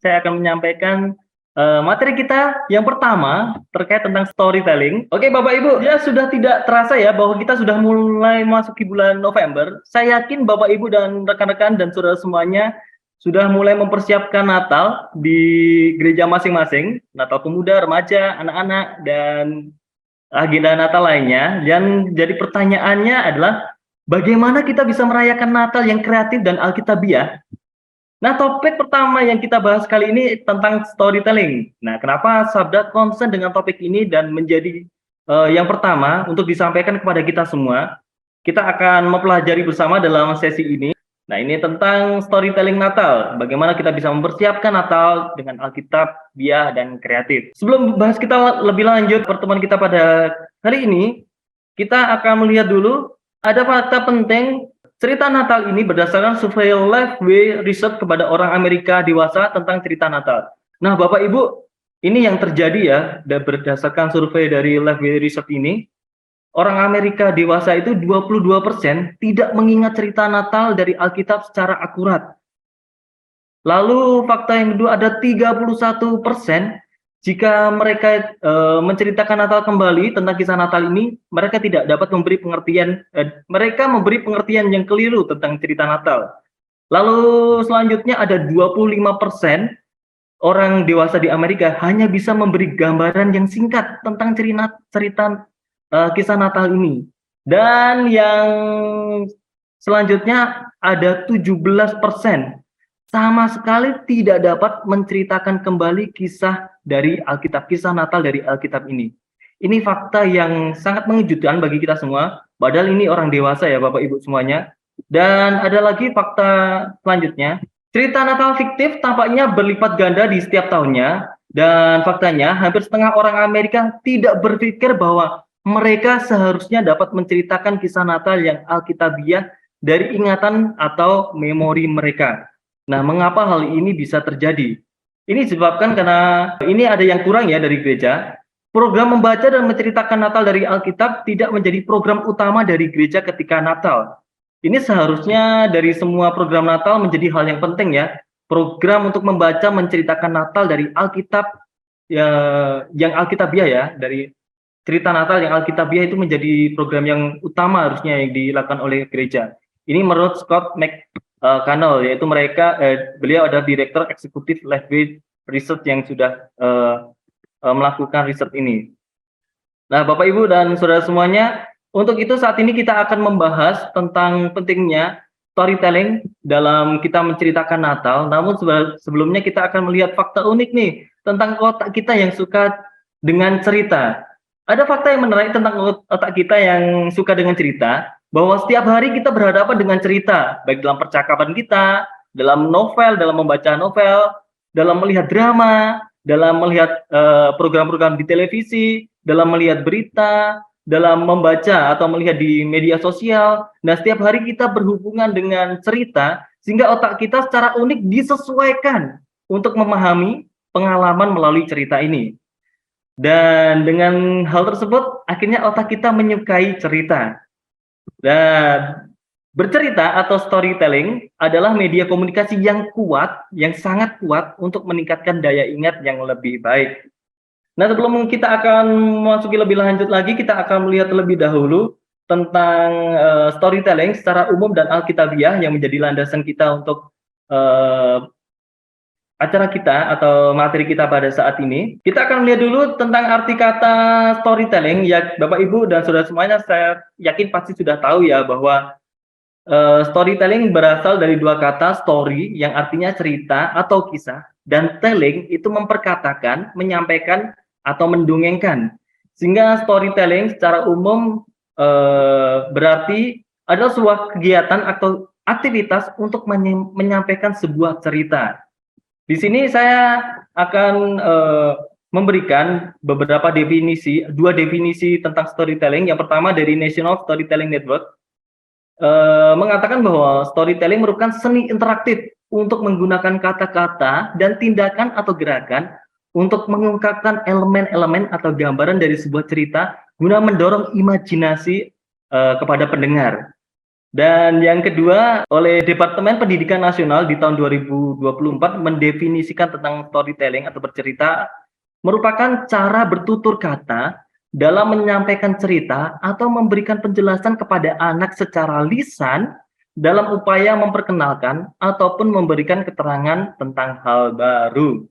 saya akan menyampaikan materi kita yang pertama terkait tentang storytelling. Oke, Bapak Ibu, ya sudah tidak terasa ya bahwa kita sudah mulai masuki bulan November. Saya yakin Bapak Ibu dan rekan-rekan dan saudara semuanya sudah mulai mempersiapkan Natal di gereja masing-masing, Natal pemuda, remaja, anak-anak, dan agenda Natal lainnya. Dan jadi pertanyaannya adalah bagaimana kita bisa merayakan Natal yang kreatif dan alkitabiah? Nah, topik pertama yang kita bahas kali ini tentang storytelling. Nah, kenapa Sabda concern dengan topik ini dan menjadi yang pertama untuk disampaikan kepada kita semua? Kita akan mempelajari bersama dalam sesi ini. Nah, ini tentang storytelling Natal. Bagaimana kita bisa mempersiapkan Natal dengan Alkitab, biah, dan kreatif. Sebelum bahas kita lebih lanjut pertemuan kita pada hari ini, kita akan melihat dulu ada fakta penting. Cerita Natal ini berdasarkan survei Lifeway Research kepada orang Amerika dewasa tentang cerita Natal. Nah, Bapak Ibu, ini yang terjadi ya, dan berdasarkan survei dari Lifeway Research ini, orang Amerika dewasa itu 22% tidak mengingat cerita Natal dari Alkitab secara akurat. Lalu fakta yang kedua ada 31% jika mereka menceritakan Natal kembali tentang kisah Natal ini, mereka tidak dapat memberi pengertian, mereka memberi pengertian yang keliru tentang cerita Natal. Lalu selanjutnya ada 25% orang dewasa di Amerika hanya bisa memberi gambaran yang singkat tentang cerita kisah Natal ini. Dan yang selanjutnya ada 17% sama sekali tidak dapat menceritakan kembali kisah dari Alkitab, kisah Natal dari Alkitab ini. Ini fakta yang sangat mengejutkan bagi kita semua, padahal ini orang dewasa ya Bapak Ibu semuanya. Dan ada lagi fakta selanjutnya, cerita Natal fiktif tampaknya berlipat ganda di setiap tahunnya, dan faktanya hampir setengah orang Amerika tidak berpikir bahwa mereka seharusnya dapat menceritakan kisah Natal yang Alkitabiah dari ingatan atau memori mereka. Nah, mengapa hal ini bisa terjadi? Ini disebabkan karena ini ada yang kurang ya dari gereja. Program membaca dan menceritakan Natal dari Alkitab tidak menjadi program utama dari gereja ketika Natal. Ini seharusnya dari semua program Natal menjadi hal yang penting ya. Program untuk membaca menceritakan Natal dari Alkitab ya, yang Alkitabiah ya, dari cerita Natal yang Alkitabiah itu menjadi program yang utama harusnya yang dilakukan oleh gereja. Ini menurut Scott McConnell, yaitu beliau adalah direktur eksekutif Lifeway Research yang sudah melakukan riset ini. Nah, Bapak Ibu dan saudara semuanya, untuk itu saat ini kita akan membahas tentang pentingnya storytelling dalam kita menceritakan Natal. Namun sebelumnya kita akan melihat fakta unik nih tentang otak kita yang suka dengan cerita. Ada fakta yang menarik tentang otak kita yang suka dengan cerita, bahwa setiap hari kita berhadapan dengan cerita, baik dalam percakapan kita, dalam novel, dalam membaca novel, dalam melihat drama, dalam melihat program-program di televisi, dalam melihat berita, dalam membaca atau melihat di media sosial. Nah, setiap hari kita berhubungan dengan cerita, sehingga otak kita secara unik disesuaikan untuk memahami pengalaman melalui cerita ini. Dan dengan hal tersebut, akhirnya otak kita menyukai cerita. Dan bercerita atau storytelling adalah media komunikasi yang kuat, yang sangat kuat untuk meningkatkan daya ingat yang lebih baik. Nah, sebelum kita akan memasuki lebih lanjut lagi, kita akan melihat terlebih dahulu tentang storytelling secara umum dan alkitabiah yang menjadi landasan kita untuk acara kita atau materi kita pada saat ini. Kita akan melihat dulu tentang arti kata storytelling. Ya, Bapak Ibu dan saudara semuanya, saya yakin pasti sudah tahu ya bahwa storytelling berasal dari dua kata, story yang artinya cerita atau kisah, dan telling itu memperkatakan, menyampaikan atau mendongengkan. Sehingga storytelling secara umum berarti adalah sebuah kegiatan atau aktivitas untuk menyampaikan sebuah cerita. Di sini saya akan memberikan beberapa definisi, dua definisi tentang storytelling. Yang pertama dari National Storytelling Network, mengatakan bahwa storytelling merupakan seni interaktif untuk menggunakan kata-kata dan tindakan atau gerakan untuk mengungkapkan elemen-elemen atau gambaran dari sebuah cerita guna mendorong imajinasi kepada pendengar. Dan yang kedua, oleh Departemen Pendidikan Nasional di tahun 2024 mendefinisikan tentang storytelling atau bercerita merupakan cara bertutur kata dalam menyampaikan cerita atau memberikan penjelasan kepada anak secara lisan dalam upaya memperkenalkan ataupun memberikan keterangan tentang hal baru.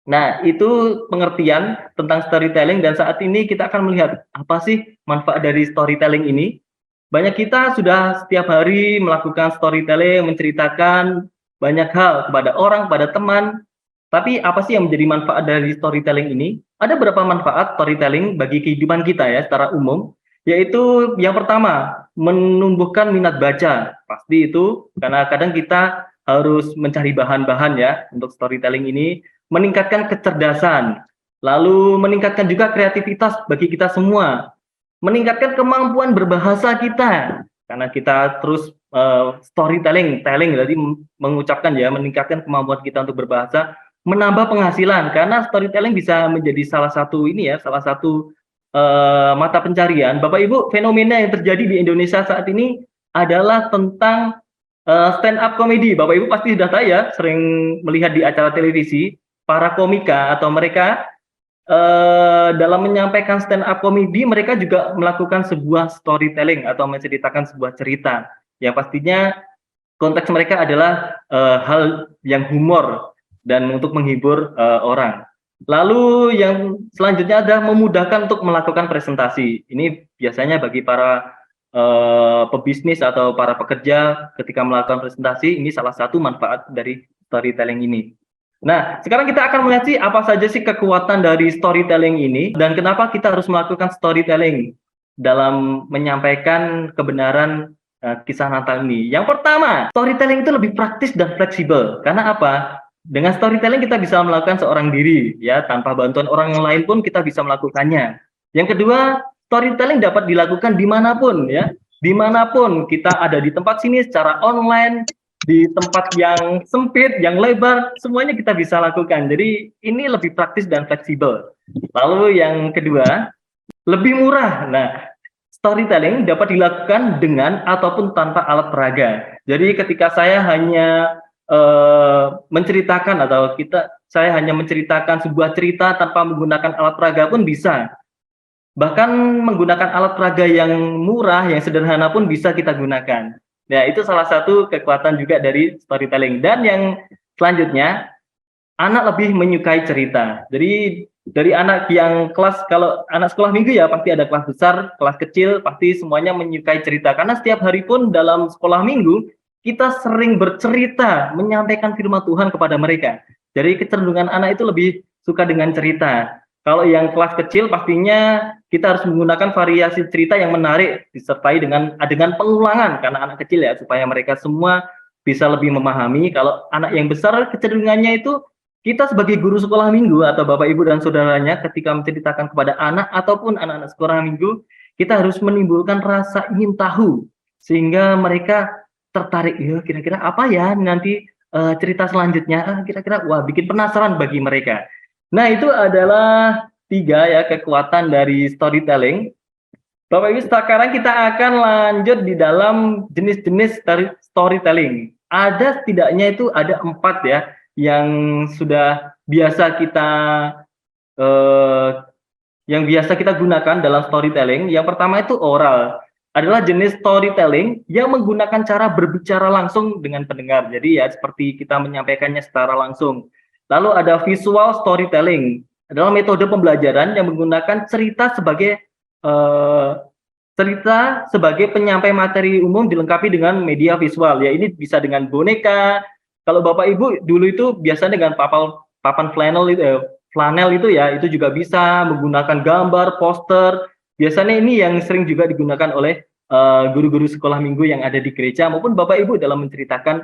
Nah, itu pengertian tentang storytelling dan saat ini kita akan melihat apa sih manfaat dari storytelling ini. Banyak kita sudah setiap hari melakukan storytelling, menceritakan banyak hal kepada orang, kepada teman. Tapi apa sih yang menjadi manfaat dari storytelling ini? Ada beberapa manfaat storytelling bagi kehidupan kita ya secara umum, yaitu yang pertama, menumbuhkan minat baca. Pasti itu karena kadang kita harus mencari bahan-bahan ya untuk storytelling ini, meningkatkan kecerdasan, lalu meningkatkan juga kreativitas bagi kita semua, meningkatkan kemampuan berbahasa kita karena kita terus storytelling, telling berarti mengucapkan ya, meningkatkan kemampuan kita untuk berbahasa, menambah penghasilan karena storytelling bisa menjadi salah satu ini ya, salah satu mata pencarian. Bapak Ibu, fenomena yang terjadi di Indonesia saat ini adalah tentang stand up comedy. Bapak Ibu pasti sudah tahu ya, sering melihat di acara televisi para komika atau mereka dalam menyampaikan stand up comedy mereka juga melakukan sebuah storytelling atau menceritakan sebuah cerita yang pastinya konteks mereka adalah hal yang humor dan untuk menghibur orang. Lalu yang selanjutnya adalah memudahkan untuk melakukan presentasi. Ini biasanya bagi para pebisnis atau para pekerja ketika melakukan presentasi, ini salah satu manfaat dari storytelling ini. Nah, sekarang kita akan melihat sih apa saja sih kekuatan dari storytelling ini dan kenapa kita harus melakukan storytelling dalam menyampaikan kebenaran kisah Natal ini. Yang pertama, storytelling itu lebih praktis dan fleksibel. Karena apa? Dengan storytelling kita bisa melakukan seorang diri, ya, tanpa bantuan orang lain pun kita bisa melakukannya. Yang kedua, storytelling dapat dilakukan dimanapun, ya, dimanapun kita ada di tempat sini secara online, di tempat yang sempit, yang lebar, semuanya kita bisa lakukan. Jadi ini lebih praktis dan fleksibel. Lalu yang kedua, lebih murah. Nah, storytelling dapat dilakukan dengan ataupun tanpa alat peraga. Jadi ketika saya hanya menceritakan atau saya hanya menceritakan sebuah cerita tanpa menggunakan alat peraga pun bisa. Bahkan menggunakan alat peraga yang murah, yang sederhana pun bisa kita gunakan. Nah, itu salah satu kekuatan juga dari storytelling. Dan yang selanjutnya, anak lebih menyukai cerita. Jadi dari anak yang kalau anak sekolah minggu ya pasti ada kelas besar, kelas kecil, pasti semuanya menyukai cerita. Karena setiap hari pun dalam sekolah minggu, kita sering bercerita, menyampaikan firman Tuhan kepada mereka. Jadi kecenderungan anak itu lebih suka dengan cerita. Kalau yang kelas kecil pastinya kita harus menggunakan variasi cerita yang menarik, disertai dengan adegan pengulangan, karena anak kecil ya, supaya mereka semua bisa lebih memahami. Kalau anak yang besar kecenderungannya itu kita sebagai guru sekolah minggu atau Bapak Ibu dan saudaranya ketika menceritakan kepada anak ataupun anak-anak sekolah minggu, kita harus menimbulkan rasa ingin tahu sehingga mereka tertarik, ya kira-kira apa ya nanti cerita selanjutnya, kira-kira wah bikin penasaran bagi mereka. Nah, itu adalah 3 ya kekuatan dari storytelling. Bapak Ibu, sekarang kita akan lanjut di dalam jenis-jenis storytelling. Ada setidaknya itu ada 4 ya yang sudah biasa kita gunakan dalam storytelling. Yang pertama itu oral, adalah jenis storytelling yang menggunakan cara berbicara langsung dengan pendengar. Jadi ya seperti kita menyampaikannya secara langsung. Lalu ada visual storytelling, adalah metode pembelajaran yang menggunakan cerita sebagai penyampai materi umum dilengkapi dengan media visual. Ya ini bisa dengan boneka. Kalau Bapak Ibu dulu itu biasanya dengan papan flanel itu ya, itu juga bisa menggunakan gambar, poster. Biasanya ini yang sering juga digunakan oleh guru-guru sekolah minggu yang ada di gereja maupun Bapak Ibu dalam menceritakan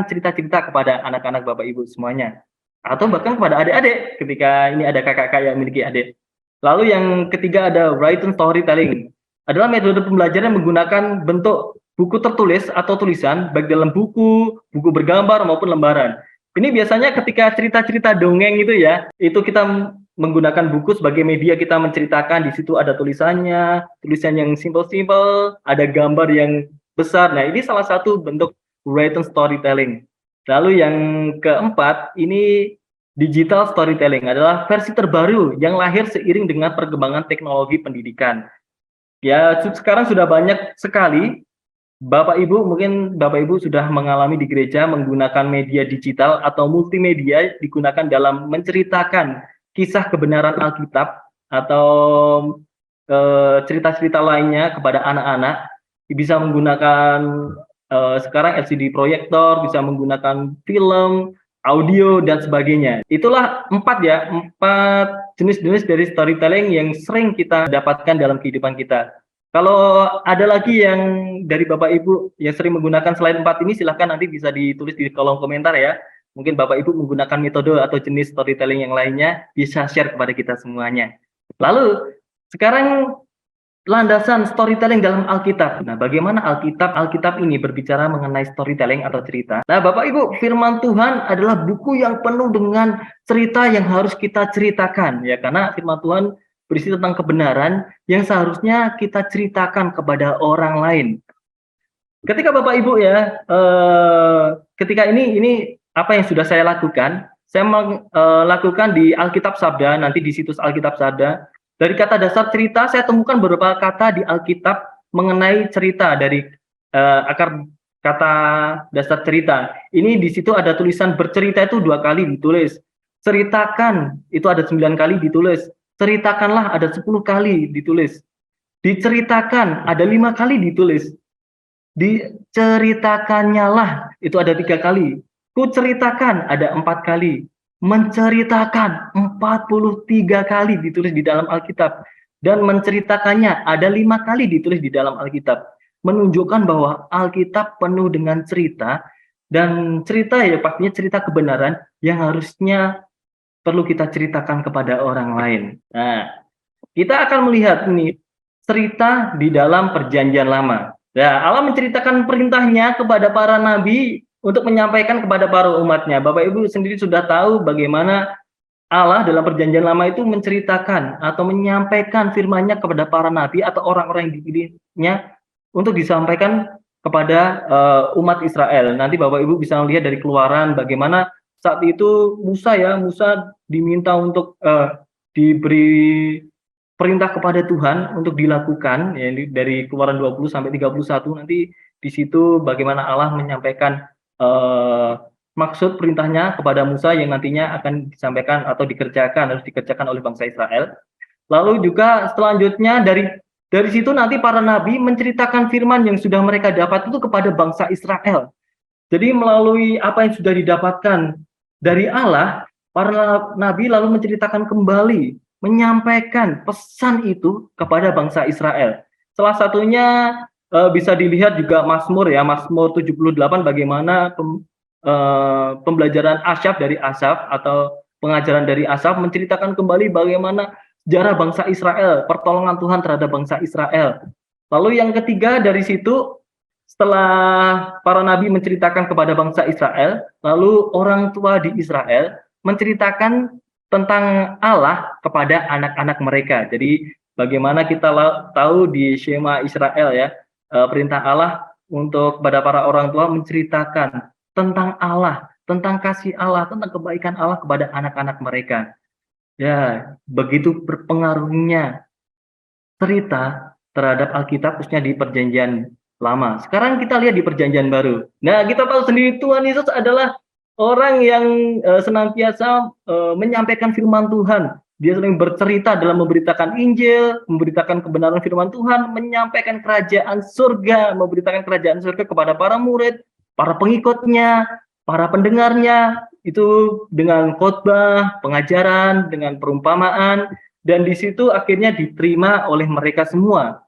cerita-cerita kepada anak-anak Bapak Ibu semuanya. Atau bahkan kepada adik-adik ketika ini ada kakak-kakak yang memiliki adik. Lalu yang ketiga ada written storytelling. Adalah metode pembelajaran yang menggunakan bentuk buku tertulis atau tulisan baik dalam buku bergambar maupun lembaran. Ini biasanya ketika cerita-cerita dongeng itu ya, itu kita menggunakan buku sebagai media kita menceritakan. Di situ ada tulisannya, tulisan yang simple-simple, ada gambar yang besar. Nah, ini salah satu bentuk written storytelling. Lalu yang keempat, ini digital storytelling adalah versi terbaru yang lahir seiring dengan perkembangan teknologi pendidikan. Ya, sekarang sudah banyak sekali Bapak Ibu, mungkin Bapak Ibu sudah mengalami di gereja menggunakan media digital atau multimedia digunakan dalam menceritakan kisah kebenaran Alkitab atau cerita-cerita lainnya kepada anak-anak. Bisa menggunakan sekarang LCD proyektor, bisa menggunakan film, audio, dan sebagainya. Itulah empat jenis-jenis dari storytelling yang sering kita dapatkan dalam kehidupan kita. Kalau ada lagi yang dari Bapak Ibu yang sering menggunakan selain empat ini, silahkan nanti bisa ditulis di kolom komentar ya. Mungkin Bapak Ibu menggunakan metode atau jenis storytelling yang lainnya, bisa share kepada kita semuanya. Lalu, sekarang landasan storytelling dalam Alkitab. Nah, bagaimana Alkitab ini berbicara mengenai storytelling atau cerita? Nah, Bapak Ibu, firman Tuhan adalah buku yang penuh dengan cerita yang harus kita ceritakan, ya, karena firman Tuhan berisi tentang kebenaran yang seharusnya kita ceritakan kepada orang lain. Ketika Bapak Ibu ya, ketika ini apa yang sudah saya lakukan, saya melakukan di Alkitab Sabda, nanti di situs Alkitab Sabda. Dari kata dasar cerita, saya temukan beberapa kata di Alkitab mengenai cerita dari akar kata dasar cerita. Ini di situ ada tulisan bercerita itu 2 kali ditulis. Ceritakan itu ada 9 kali ditulis. Ceritakanlah ada 10 kali ditulis. Diceritakan ada 5 kali ditulis. Diceritakannya lah itu ada 3 kali. Kuceritakan ada 4 kali. Menceritakan 43 kali ditulis di dalam Alkitab. Dan menceritakannya ada 5 kali ditulis di dalam Alkitab. Menunjukkan bahwa Alkitab penuh dengan cerita. Dan cerita ya pastinya cerita kebenaran yang harusnya perlu kita ceritakan kepada orang lain. Nah, kita akan melihat ini cerita di dalam Perjanjian Lama. Ya, Allah menceritakan perintahnya kepada para nabi untuk menyampaikan kepada para umatnya. Bapak Ibu sendiri sudah tahu bagaimana Allah dalam Perjanjian Lama itu menceritakan atau menyampaikan firman-Nya kepada para nabi atau orang-orang yang dipilihnya untuk disampaikan kepada umat Israel. Nanti Bapak Ibu bisa melihat dari Keluaran bagaimana saat itu Musa diminta untuk diberi perintah kepada Tuhan untuk dilakukan, ya, dari Keluaran 20 sampai 31. Nanti di situ bagaimana Allah menyampaikan maksud perintahnya kepada Musa yang nantinya akan disampaikan atau harus dikerjakan oleh bangsa Israel. Lalu juga selanjutnya dari situ nanti para nabi menceritakan firman yang sudah mereka dapat itu kepada bangsa Israel. Jadi melalui apa yang sudah didapatkan dari Allah, para nabi lalu menceritakan kembali, menyampaikan pesan itu kepada bangsa Israel. Salah satunya bisa dilihat juga Mazmur 78, bagaimana pembelajaran Asyaf dari Asaf atau pengajaran dari Asaf menceritakan kembali bagaimana sejarah bangsa Israel, pertolongan Tuhan terhadap bangsa Israel. Lalu yang ketiga dari situ, setelah para nabi menceritakan kepada bangsa Israel, lalu orang tua di Israel menceritakan tentang Allah kepada anak-anak mereka. Jadi bagaimana kita tahu di Shema Israel ya, perintah Allah untuk kepada para orang tua menceritakan tentang Allah, tentang kasih Allah, tentang kebaikan Allah kepada anak-anak mereka. Ya, begitu berpengaruhnya cerita terhadap Alkitab khususnya di Perjanjian Lama. Sekarang kita lihat di Perjanjian Baru. Nah, kita tahu sendiri Tuhan Yesus adalah orang yang senantiasa menyampaikan firman Tuhan. Dia sering bercerita dalam memberitakan Injil, memberitakan kebenaran firman Tuhan, menyampaikan kerajaan surga, memberitakan kerajaan surga kepada para murid, para pengikutnya, para pendengarnya, itu dengan khotbah, pengajaran, dengan perumpamaan, dan di situ akhirnya diterima oleh mereka semua.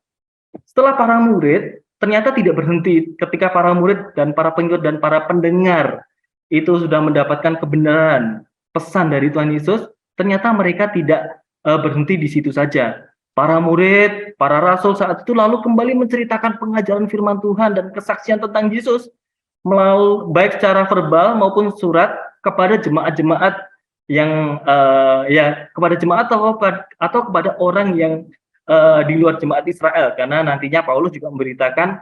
Setelah para murid, ternyata tidak berhenti ketika para murid dan para pengikut dan para pendengar itu sudah mendapatkan kebenaran pesan dari Tuhan Yesus, ternyata mereka tidak berhenti di situ saja. Para murid, para rasul saat itu lalu kembali menceritakan pengajaran firman Tuhan dan kesaksian tentang Yesus melalui baik secara verbal maupun surat kepada jemaat-jemaat ya kepada jemaat atau kepada orang yang di luar jemaat Israel, karena nantinya Paulus juga memberitakan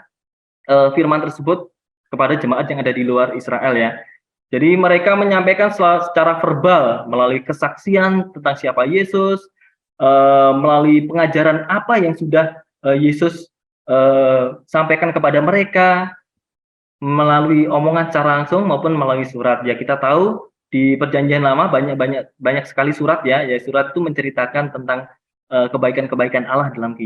firman tersebut kepada jemaat yang ada di luar Israel ya. Jadi mereka menyampaikan secara verbal melalui kesaksian tentang siapa Yesus, melalui pengajaran apa yang sudah Yesus sampaikan kepada mereka, melalui omongan secara langsung maupun melalui surat. Ya kita tahu di Perjanjian Lama banyak sekali surat ya. Ya surat itu menceritakan tentang kebaikan-kebaikan Allah dalam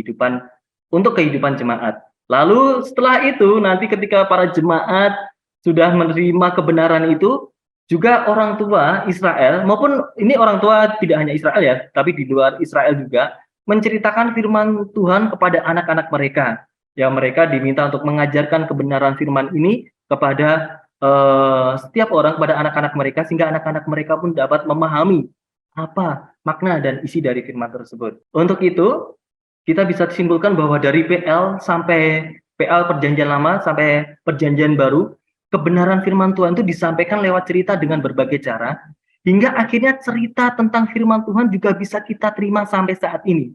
untuk kehidupan jemaat. Lalu setelah itu nanti ketika para jemaat sudah menerima kebenaran itu, juga orang tua Israel maupun ini orang tua tidak hanya Israel ya, tapi di luar Israel juga menceritakan firman Tuhan kepada anak-anak mereka. Ya mereka diminta untuk mengajarkan kebenaran firman ini kepada setiap orang, kepada anak-anak mereka, sehingga anak-anak mereka pun dapat memahami apa makna dan isi dari firman tersebut. Untuk itu, kita bisa simpulkan bahwa dari PL Perjanjian Lama sampai Perjanjian Baru, kebenaran firman Tuhan itu disampaikan lewat cerita dengan berbagai cara, hingga akhirnya cerita tentang firman Tuhan juga bisa kita terima sampai saat ini.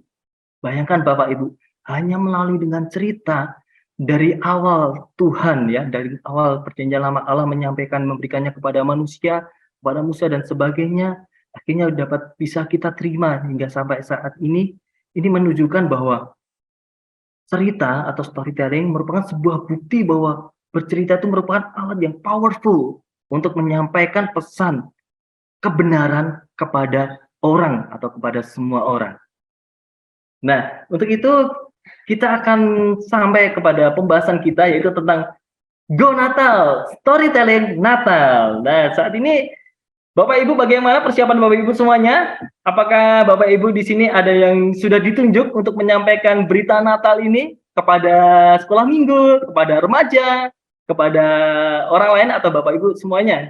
Bayangkan Bapak Ibu, hanya melalui dengan cerita dari awal Tuhan ya, dari awal Perjanjian Lama Allah menyampaikan, memberikannya kepada manusia, kepada Musa dan sebagainya, akhirnya dapat bisa kita terima hingga sampai saat ini menunjukkan bahwa cerita atau storytelling merupakan sebuah bukti bahwa bercerita itu merupakan alat yang powerful untuk menyampaikan pesan kebenaran kepada orang atau kepada semua orang. Nah, untuk itu kita akan sampai kepada pembahasan kita yaitu tentang Go Natal, storytelling Natal. Nah, saat ini Bapak Ibu bagaimana persiapan Bapak Ibu semuanya? Apakah Bapak Ibu di sini ada yang sudah ditunjuk untuk menyampaikan berita Natal ini kepada sekolah minggu, kepada remaja, kepada orang lain, atau Bapak Ibu semuanya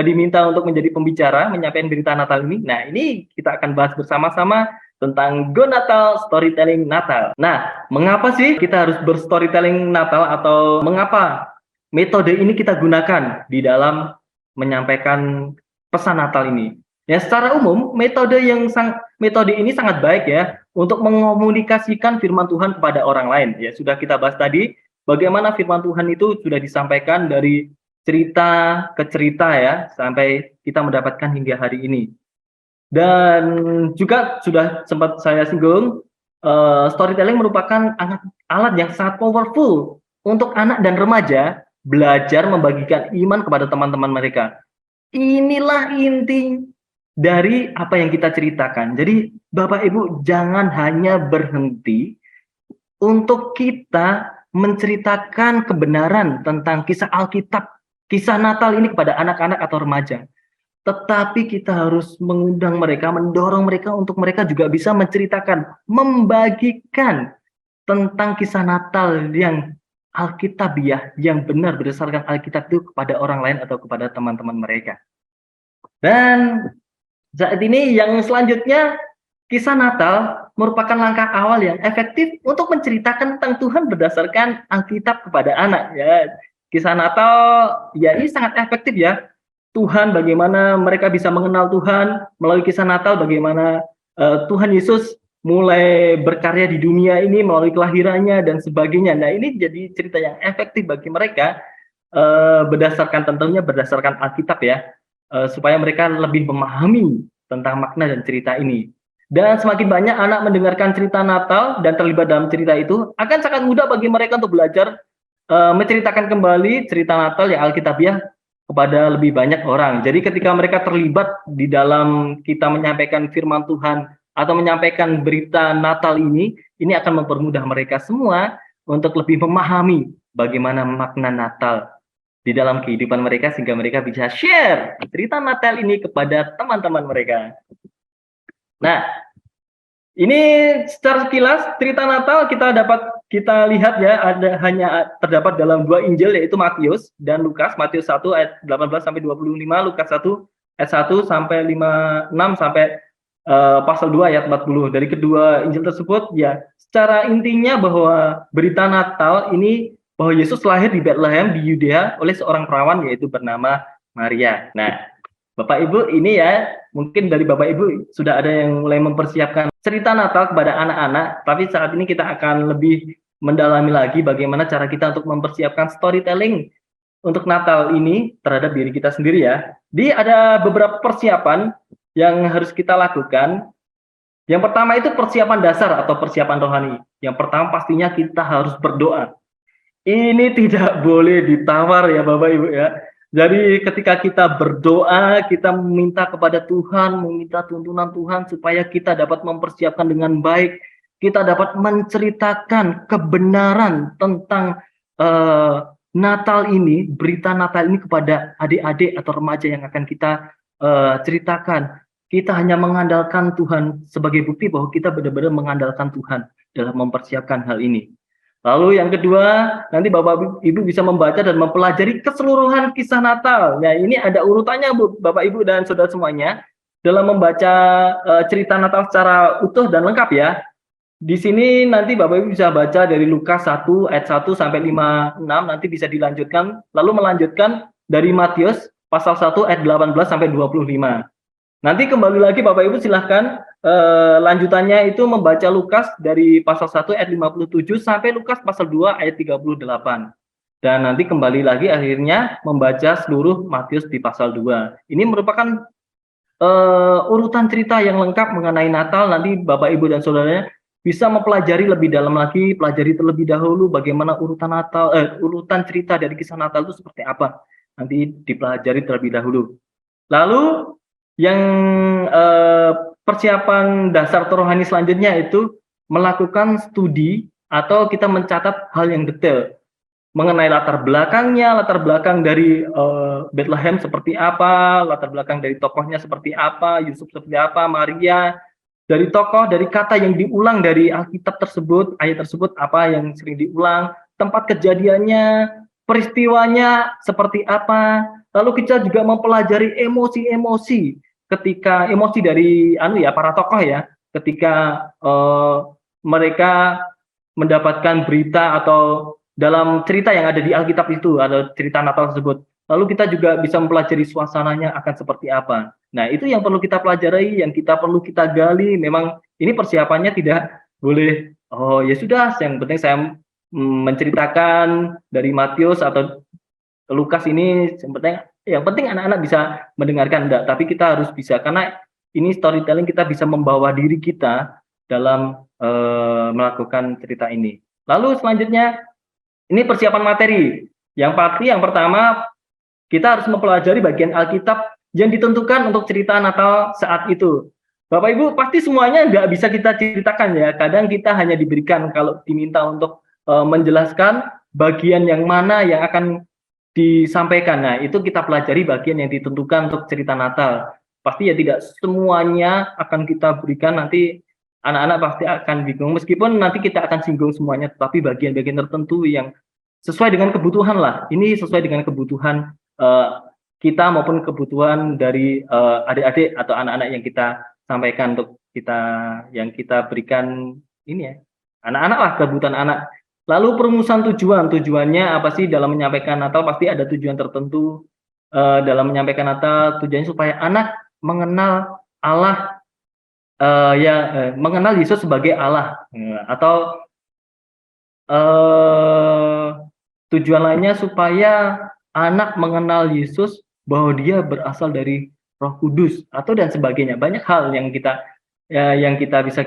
diminta untuk menjadi pembicara menyampaikan berita Natal ini? Nah, ini kita akan bahas bersama-sama tentang Go Natal, storytelling Natal. Nah, mengapa sih kita harus berstorytelling Natal, atau mengapa metode ini kita gunakan di dalam menyampaikan pesan Natal ini? Ya, secara umum metode ini sangat baik ya untuk mengomunikasikan firman Tuhan kepada orang lain. Ya, sudah kita bahas tadi bagaimana firman Tuhan itu sudah disampaikan dari cerita ke cerita ya sampai kita mendapatkan hingga hari ini. Dan juga sudah sempat saya singgung, storytelling merupakan alat yang sangat powerful untuk anak dan remaja belajar membagikan iman kepada teman-teman mereka. Inilah inti dari apa yang kita ceritakan. Jadi Bapak Ibu jangan hanya berhenti untuk kita menceritakan kebenaran tentang kisah Alkitab, kisah Natal ini kepada anak-anak atau remaja. Tetapi kita harus mengundang mereka, mendorong mereka untuk mereka juga bisa menceritakan, membagikan tentang kisah Natal yang Alkitabiah, yang benar berdasarkan Alkitab itu kepada orang lain atau kepada teman-teman mereka. Dan saat ini yang selanjutnya, kisah Natal merupakan langkah awal yang efektif untuk menceritakan tentang Tuhan berdasarkan Alkitab kepada anak. Ya, kisah Natal ya ini sangat efektif ya. Tuhan, bagaimana mereka bisa mengenal Tuhan melalui kisah Natal, bagaimana Tuhan Yesus mulai berkarya di dunia ini melalui kelahirannya dan sebagainya. Nah, ini jadi cerita yang efektif bagi mereka tentunya berdasarkan Alkitab ya, supaya mereka lebih memahami tentang makna dan cerita ini. Dan semakin banyak anak mendengarkan cerita Natal dan terlibat dalam cerita itu, akan sangat mudah bagi mereka untuk belajar menceritakan kembali cerita Natal yang Alkitabiah kepada lebih banyak orang. Jadi ketika mereka terlibat di dalam kita menyampaikan firman Tuhan atau menyampaikan berita Natal ini akan mempermudah mereka semua untuk lebih memahami bagaimana makna Natal di dalam kehidupan mereka, sehingga mereka bisa share cerita Natal ini kepada teman-teman mereka. Nah, ini secara sekilas cerita Natal kita lihat ya, hanya terdapat dalam 2 Injil, yaitu Matius dan Lukas. Matius 1 ayat 18 sampai 25, Lukas 1 ayat 1 sampai 56 sampai pasal 2 ayat 40. Dari kedua Injil tersebut ya, secara intinya bahwa berita Natal ini bahwa Yesus lahir di Bethlehem di Yudea oleh seorang perawan yaitu bernama Maria. Nah, Bapak Ibu ini ya, mungkin dari Bapak Ibu sudah ada yang mulai mempersiapkan cerita Natal kepada anak-anak, tapi saat ini kita akan lebih mendalami lagi bagaimana cara kita untuk mempersiapkan storytelling untuk Natal ini terhadap diri kita sendiri ya. Di ada beberapa persiapan yang harus kita lakukan. Yang pertama itu persiapan dasar atau persiapan rohani. Yang pertama pastinya kita harus berdoa. Ini tidak boleh ditawar ya Bapak Ibu ya. Jadi ketika kita berdoa, kita meminta kepada Tuhan, meminta tuntunan Tuhan supaya kita dapat mempersiapkan dengan baik, kita dapat menceritakan kebenaran tentang Natal ini, berita Natal ini kepada adik-adik atau remaja yang akan kita ceritakan. Kita hanya mengandalkan Tuhan sebagai bukti bahwa kita benar-benar mengandalkan Tuhan dalam mempersiapkan hal ini. Lalu yang kedua, nanti Bapak Ibu bisa membaca dan mempelajari keseluruhan kisah Natal. Nah, ini ada urutannya Bapak Ibu dan saudara semuanya dalam membaca cerita Natal secara utuh dan lengkap ya. Di sini nanti Bapak Ibu bisa baca dari Lukas 1 ayat 1 sampai 56, nanti bisa dilanjutkan, lalu melanjutkan dari Matius pasal 1 ayat 18 sampai 25. Nanti kembali lagi Bapak Ibu silahkan lanjutannya itu membaca Lukas dari pasal 1 ayat 57 sampai Lukas pasal 2 ayat 38. Dan nanti kembali lagi akhirnya membaca seluruh Matius di pasal 2. Ini merupakan urutan cerita yang lengkap mengenai Natal. Nanti Bapak Ibu dan saudaranya bisa mempelajari lebih dalam lagi, pelajari terlebih dahulu bagaimana urutan Natal, urutan cerita dari kisah Natal itu seperti apa. Nanti dipelajari terlebih dahulu. Lalu yang persiapan dasar rohani selanjutnya itu melakukan studi atau kita mencatat hal yang detail mengenai latar belakang dari Bethlehem seperti apa, latar belakang dari tokohnya seperti apa, Yusuf seperti apa, Maria, dari tokoh, dari kata yang diulang dari Alkitab tersebut, ayat tersebut apa yang sering diulang, tempat kejadiannya, peristiwanya seperti apa, lalu kita juga mempelajari emosi-emosi ketika emosi dari para tokoh ya, ketika mereka mendapatkan berita atau dalam cerita yang ada di Alkitab itu, ada cerita Natal tersebut. Lalu kita juga bisa mempelajari suasananya akan seperti apa. Nah, itu yang perlu kita pelajari, yang perlu kita gali. Memang ini persiapannya tidak boleh, oh ya sudah, yang penting saya menceritakan dari Matius atau Lukas ini, yang penting anak-anak bisa mendengarkan, enggak, tapi kita harus bisa, karena ini storytelling, kita bisa membawa diri kita dalam melakukan cerita ini. Lalu selanjutnya, ini persiapan materi. Yang pasti yang pertama, kita harus mempelajari bagian Alkitab yang ditentukan untuk cerita Natal saat itu. Bapak Ibu, pasti semuanya nggak bisa kita ceritakan ya. Kadang kita hanya diberikan kalau diminta untuk menjelaskan bagian yang mana yang akan disampaikan. Nah, itu kita pelajari bagian yang ditentukan untuk cerita Natal. Pasti ya tidak semuanya akan kita berikan, nanti anak-anak pasti akan bingung. Meskipun nanti kita akan singgung semuanya, tetapi bagian-bagian tertentu yang sesuai dengan kebutuhan lah. Ini sesuai dengan kebutuhan kita maupun kebutuhan dari adik-adik atau anak-anak yang kita sampaikan untuk yang kita berikan ini ya. Anak-anak lah, kebutuhan anak. Lalu perumusan tujuannya apa sih dalam menyampaikan Natal? Pasti ada tujuan tertentu dalam menyampaikan Natal. Tujuannya supaya anak mengenal Allah, mengenal Yesus sebagai Allah, atau tujuan lainnya supaya anak mengenal Yesus bahwa dia berasal dari Roh Kudus atau dan sebagainya. Banyak hal yang kita bisa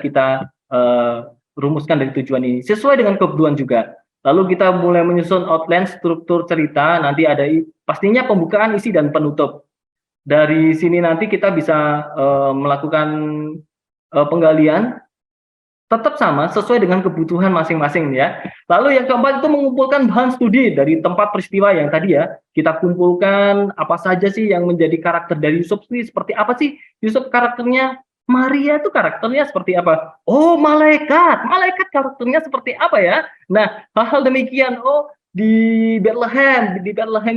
rumuskan dari tujuan ini sesuai dengan kebutuhan juga. Lalu kita mulai menyusun outline struktur cerita, nanti ada pastinya pembukaan, isi, dan penutup. Dari sini nanti kita bisa melakukan penggalian tetap sama sesuai dengan kebutuhan masing-masing ya. Lalu yang keempat itu mengumpulkan bahan studi dari tempat peristiwa yang tadi ya. Kita kumpulkan apa saja sih yang menjadi karakter dari Yusuf ini, seperti apa sih Yusuf karakternya, Maria itu karakternya seperti apa? Oh, malaikat karakternya seperti apa ya? Nah, hal-hal demikian. Oh, di Bethlehem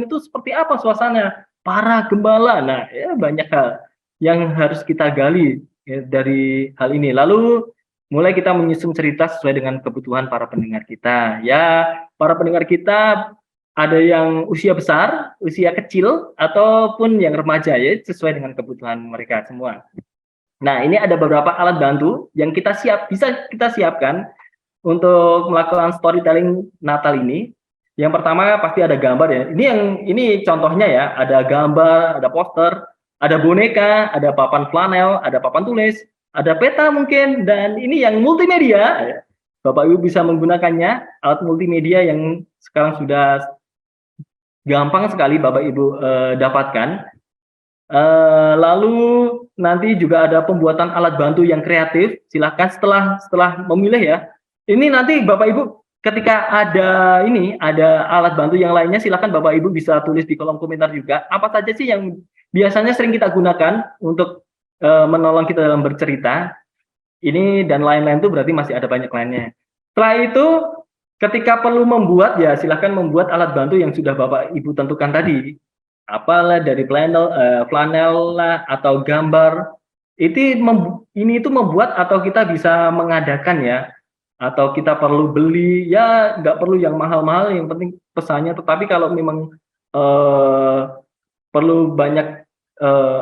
itu seperti apa suasana? Para gembala. Nah, ya banyak hal yang harus kita gali ya, dari hal ini. Lalu mulai kita menyusun cerita sesuai dengan kebutuhan para pendengar kita. Ya, para pendengar kita ada yang usia besar, usia kecil, ataupun yang remaja ya, sesuai dengan kebutuhan mereka semua. Nah, ini ada beberapa alat bantu yang bisa kita siapkan untuk melakukan storytelling Natal ini. Yang pertama pasti ada gambar ya. Ini contohnya ya, ada gambar, ada poster, ada boneka, ada papan flanel, ada papan tulis, ada peta mungkin, dan ini yang multimedia. Bapak Ibu bisa menggunakannya, alat multimedia yang sekarang sudah gampang sekali Bapak Ibu dapatkan. Lalu nanti juga ada pembuatan alat bantu yang kreatif. Silahkan setelah memilih ya. Ini nanti Bapak Ibu ketika ada alat bantu yang lainnya, silahkan Bapak Ibu bisa tulis di kolom komentar juga. Apa saja sih yang biasanya sering kita gunakan untuk menolong kita dalam bercerita. Ini dan lain-lain itu berarti masih ada banyak lainnya. Setelah itu ketika perlu membuat ya silahkan membuat alat bantu yang sudah Bapak Ibu tentukan tadi. Apalah dari flanel lah atau gambar. Ini itu membuat atau kita bisa mengadakan ya, atau kita perlu beli ya, nggak perlu yang mahal-mahal, yang penting pesannya. Tetapi kalau memang perlu banyak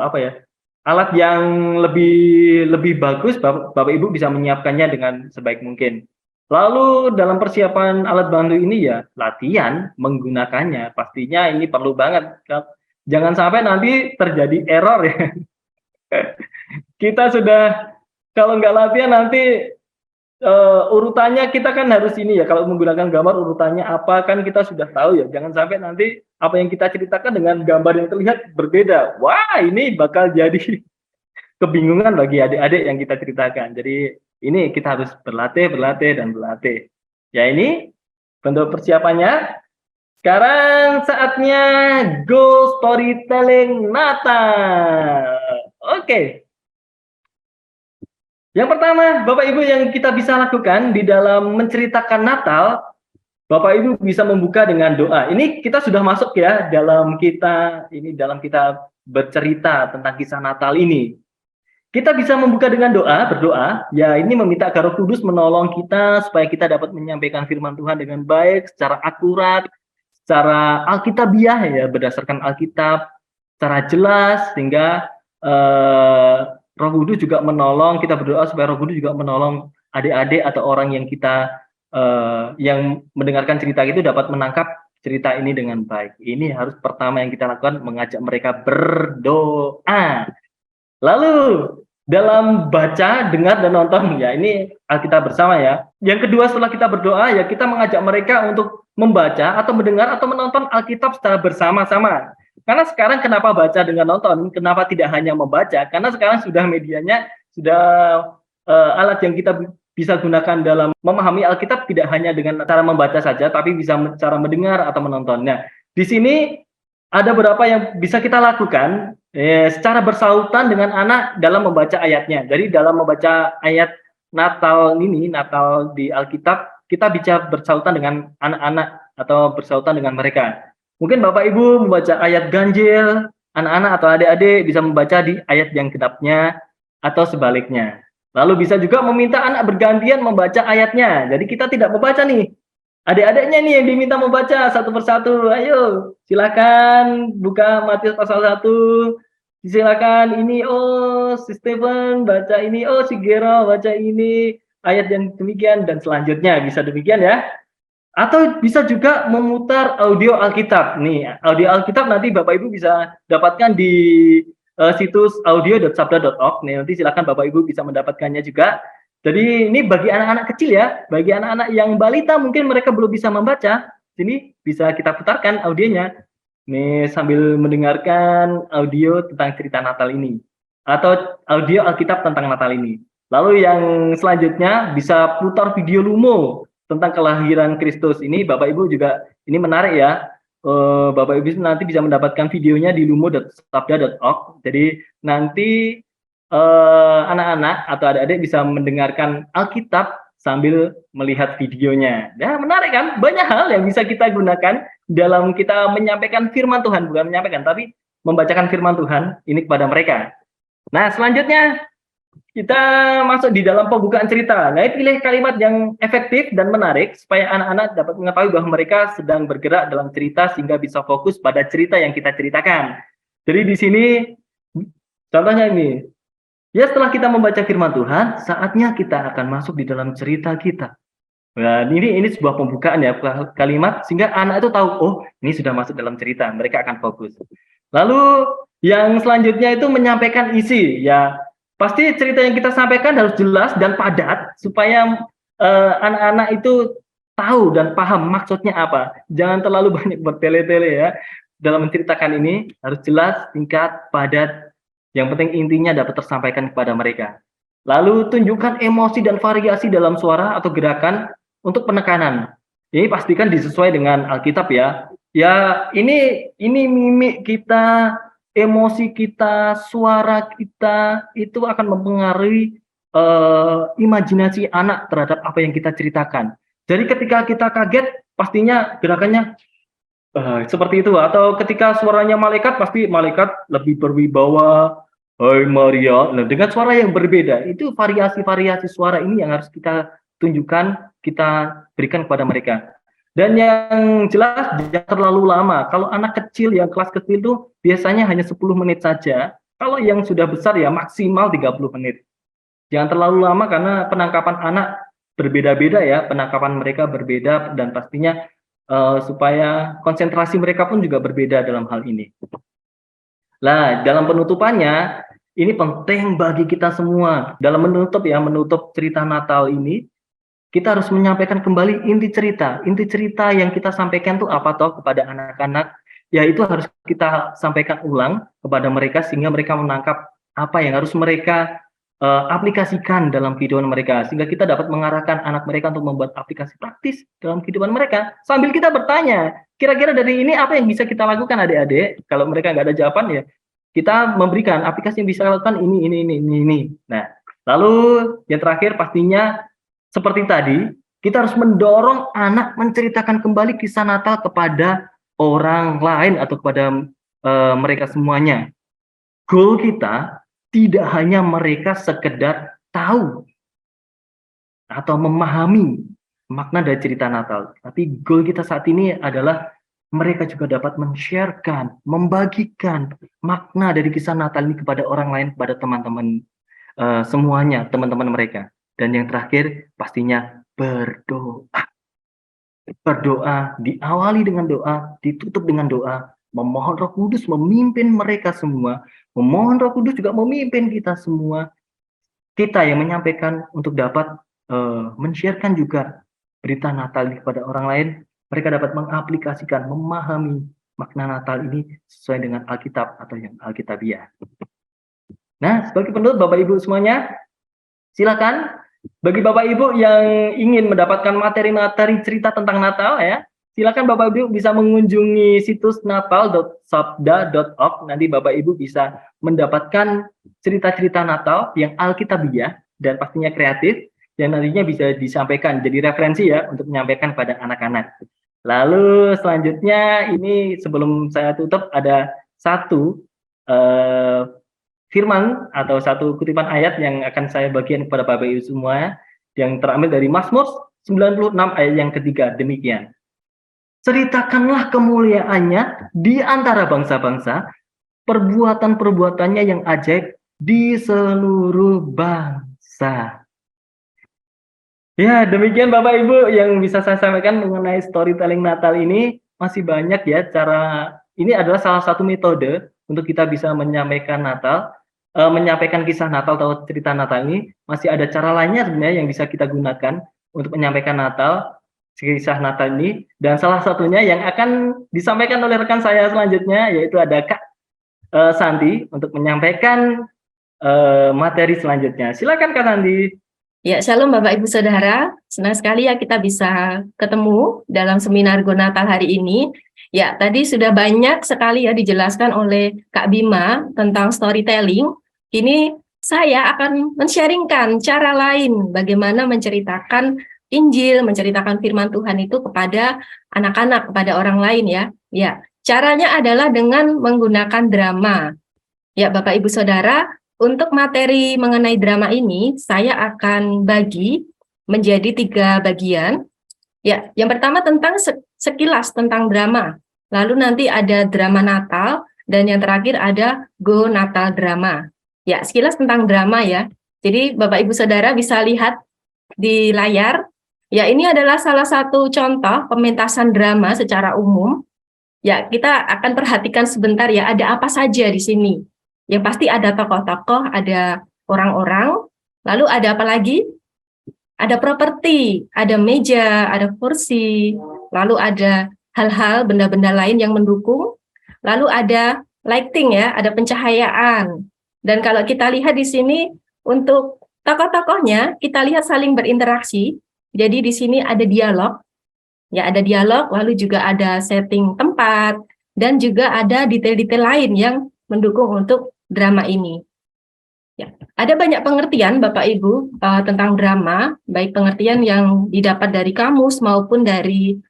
apa ya, alat yang lebih bagus, Bapak Ibu bisa menyiapkannya dengan sebaik mungkin. Lalu dalam persiapan alat bantu ini ya latihan menggunakannya, pastinya ini perlu banget. Jangan sampai nanti terjadi error ya. Kita sudah kalau nggak latihan nanti urutannya kita kan harus ini ya, kalau menggunakan gambar urutannya apa kan kita sudah tahu ya. Jangan sampai nanti apa yang kita ceritakan dengan gambar yang terlihat berbeda. Wah, ini bakal jadi kebingungan bagi adik-adik yang kita ceritakan. Jadi ini kita harus berlatih dan berlatih. Ya ini bentuk persiapannya. Sekarang saatnya go storytelling Natal. Oke. Yang pertama, Bapak Ibu yang kita bisa lakukan di dalam menceritakan Natal, Bapak Ibu bisa membuka dengan doa. Ini kita sudah masuk ya dalam kita bercerita tentang kisah Natal ini. Kita bisa membuka dengan berdoa, ya ini meminta agar Roh Kudus menolong kita supaya kita dapat menyampaikan firman Tuhan dengan baik, secara akurat, secara alkitabiah ya, berdasarkan Alkitab, secara jelas, sehingga Roh Kudus juga menolong, kita berdoa supaya Roh Kudus juga menolong adik-adik atau orang yang kita yang mendengarkan cerita itu dapat menangkap cerita ini dengan baik. Ini harus pertama yang kita lakukan, mengajak mereka berdoa. Lalu dalam baca, dengar, dan nonton, ya ini Alkitab bersama ya. Yang kedua setelah kita berdoa, ya kita mengajak mereka untuk membaca atau mendengar atau menonton Alkitab secara bersama-sama. Karena sekarang kenapa baca dengan nonton? Kenapa tidak hanya membaca? Karena sekarang sudah medianya, sudah alat yang kita bisa gunakan dalam memahami Alkitab tidak hanya dengan cara membaca saja, tapi bisa cara mendengar atau menontonnya. Di sini ada beberapa yang bisa kita lakukan secara bersautan dengan anak dalam membaca ayatnya. Jadi dalam membaca ayat Natal ini, Natal di Alkitab, kita bisa bersautan dengan anak-anak atau bersautan dengan mereka. Mungkin Bapak Ibu membaca ayat ganjil, anak-anak atau adik-adik bisa membaca di ayat yang genapnya atau sebaliknya. Lalu bisa juga meminta anak bergantian membaca ayatnya. Jadi kita tidak membaca nih. Adik-adiknya nih yang diminta membaca satu persatu. Ayo, silakan buka Matius pasal 1. Silakan ini, oh si Stephen baca ini, oh si Gero baca ini, ayat yang demikian dan selanjutnya bisa demikian ya. Atau bisa juga memutar audio Alkitab. Nih, audio Alkitab nanti Bapak Ibu bisa dapatkan di situs audio.sabda.org. Nih, nanti silakan Bapak Ibu bisa mendapatkannya juga. Jadi ini bagi anak-anak kecil ya, bagi anak-anak yang balita mungkin mereka belum bisa membaca, sini bisa kita putarkan audionya. Nih sambil mendengarkan audio tentang cerita Natal ini atau audio Alkitab tentang Natal ini. Lalu yang selanjutnya bisa putar video Lumo tentang kelahiran Kristus. Ini Bapak Ibu juga ini menarik ya. Bapak Ibu nanti bisa mendapatkan videonya di lumo.sabda.org. Jadi nanti anak-anak atau adik-adik bisa mendengarkan Alkitab sambil melihat videonya. Ya, menarik kan? Banyak hal yang bisa kita gunakan dalam kita menyampaikan firman Tuhan, bukan menyampaikan, tapi membacakan firman Tuhan ini kepada mereka. Nah, selanjutnya Kita masuk di dalam pembukaan cerita. Nah, pilih kalimat yang efektif dan menarik supaya anak-anak dapat mengetahui bahwa mereka sedang bergerak dalam cerita sehingga bisa fokus pada cerita yang kita ceritakan. Jadi di sini contohnya ini. Ya, setelah kita membaca firman Tuhan, saatnya kita akan masuk di dalam cerita kita. Nah, ini sebuah pembukaan ya kalimat sehingga anak itu tahu, oh, ini sudah masuk dalam cerita, mereka akan fokus. Lalu yang selanjutnya itu menyampaikan isi, ya pasti cerita yang kita sampaikan harus jelas dan padat supaya anak-anak itu tahu dan paham maksudnya apa. Jangan terlalu banyak bertele-tele ya. Dalam menceritakan ini harus jelas, singkat, padat. Yang penting intinya dapat tersampaikan kepada mereka. Lalu tunjukkan emosi dan variasi dalam suara atau gerakan untuk penekanan. Ini pastikan disesuai dengan Alkitab ya. Ya, ini mimik kita, emosi kita, suara kita itu akan mempengaruhi imajinasi anak terhadap apa yang kita ceritakan. Jadi ketika kita kaget, pastinya gerakannya seperti itu. Atau ketika suaranya malaikat, pasti malaikat lebih berwibawa. Hai Maria, nah, dengan suara yang berbeda. Itu variasi-variasi suara ini yang harus kita tunjukkan, kita berikan kepada mereka. Dan yang jelas jangan terlalu lama. Kalau anak kecil yang kelas kecil itu biasanya hanya 10 menit saja. Kalau yang sudah besar ya maksimal 30 menit. Jangan terlalu lama karena penangkapan anak berbeda-beda ya, penangkapan mereka berbeda dan pastinya supaya konsentrasi mereka pun juga berbeda dalam hal ini. Nah, dalam penutupannya, ini penting bagi kita semua. Dalam menutup cerita Natal ini, kita harus menyampaikan kembali inti cerita. Inti cerita yang kita sampaikan itu apa toh kepada anak-anak, ya itu harus kita sampaikan ulang kepada mereka sehingga mereka menangkap apa yang harus mereka aplikasikan dalam kehidupan mereka. Sehingga kita dapat mengarahkan anak mereka untuk membuat aplikasi praktis dalam kehidupan mereka. Sambil kita bertanya, kira-kira dari ini apa yang bisa kita lakukan adik-adik? Kalau mereka nggak ada jawaban ya, kita memberikan aplikasi yang bisa lakukan ini. Nah, lalu yang terakhir pastinya seperti tadi, kita harus mendorong anak menceritakan kembali kisah Natal kepada orang lain atau kepada mereka semuanya. Goal kita tidak hanya mereka sekedar tahu atau memahami makna dari cerita Natal, tapi goal kita saat ini adalah mereka juga dapat men-sharekan, membagikan makna dari kisah Natal ini kepada orang lain, kepada teman-teman semuanya, teman-teman mereka. Dan yang terakhir, pastinya berdoa. Berdoa, diawali dengan doa, ditutup dengan doa, memohon Roh Kudus memimpin mereka semua, memohon Roh Kudus juga memimpin kita semua, kita yang menyampaikan untuk dapat men-sharekan juga berita Natal ini kepada orang lain. Mereka dapat mengaplikasikan, memahami makna Natal ini sesuai dengan Alkitab atau yang Alkitabiah. Nah, sebagai penutup Bapak Ibu semuanya, silakan bagi Bapak Ibu yang ingin mendapatkan materi-materi cerita tentang Natal ya, silakan Bapak Ibu bisa mengunjungi situs natal.sabda.org. Nanti Bapak Ibu bisa mendapatkan cerita-cerita Natal yang Alkitabiah dan pastinya kreatif yang nantinya bisa disampaikan jadi referensi ya untuk menyampaikan pada anak-anak. Lalu selanjutnya ini sebelum saya tutup ada satu firman atau satu kutipan ayat yang akan saya bagikan kepada Bapak Ibu semua yang terambil dari Mazmur 96 ayat yang ketiga, demikian. Ceritakanlah kemuliaannya di antara bangsa-bangsa, perbuatan-perbuatannya yang ajaib di seluruh bangsa. Ya, demikian Bapak Ibu yang bisa saya sampaikan mengenai storytelling Natal ini. Masih banyak ya cara, ini adalah salah satu metode untuk kita bisa menyampaikan Natal, menyampaikan kisah Natal atau cerita Natal ini. Masih ada cara lainnya sebenarnya yang bisa kita gunakan untuk menyampaikan Natal, kisah Natal ini. Dan salah satunya yang akan disampaikan oleh rekan saya selanjutnya, yaitu ada Kak Santi untuk menyampaikan materi selanjutnya. Silakan Kak Santi. Ya, shalom Bapak Ibu Saudara. Senang sekali ya kita bisa ketemu dalam seminar Go Natal hari ini. Ya, tadi sudah banyak sekali ya dijelaskan oleh Kak Bima tentang storytelling. Ini saya akan men-sharingkan cara lain bagaimana menceritakan Injil, menceritakan firman Tuhan itu kepada anak-anak, kepada orang lain ya. Ya, caranya adalah dengan menggunakan drama. Ya, Bapak Ibu Saudara, Untuk materi mengenai drama ini, saya akan bagi menjadi 3 bagian. Ya, yang pertama tentang sekilas tentang drama. Lalu nanti ada drama Natal, dan yang terakhir ada Go Natal Drama. Ya, sekilas tentang drama ya. Jadi Bapak Ibu Saudara bisa lihat di layar. Ya, ini adalah salah satu contoh pementasan drama secara umum. Ya, kita akan perhatikan sebentar ya, ada apa saja di sini. Yang pasti ada tokoh-tokoh, ada orang-orang, lalu ada apa lagi? Ada properti, ada meja, ada kursi, lalu ada hal-hal, benda-benda lain yang mendukung, lalu ada lighting ya, ada pencahayaan. Dan kalau kita lihat di sini, untuk tokoh-tokohnya, kita lihat saling berinteraksi, jadi di sini ada dialog, ya ada dialog, lalu juga ada setting tempat, dan juga ada detail-detail lain yang mendukung untuk drama ini. Ya, ada banyak pengertian Bapak Ibu tentang drama, baik pengertian yang didapat dari kamus maupun dari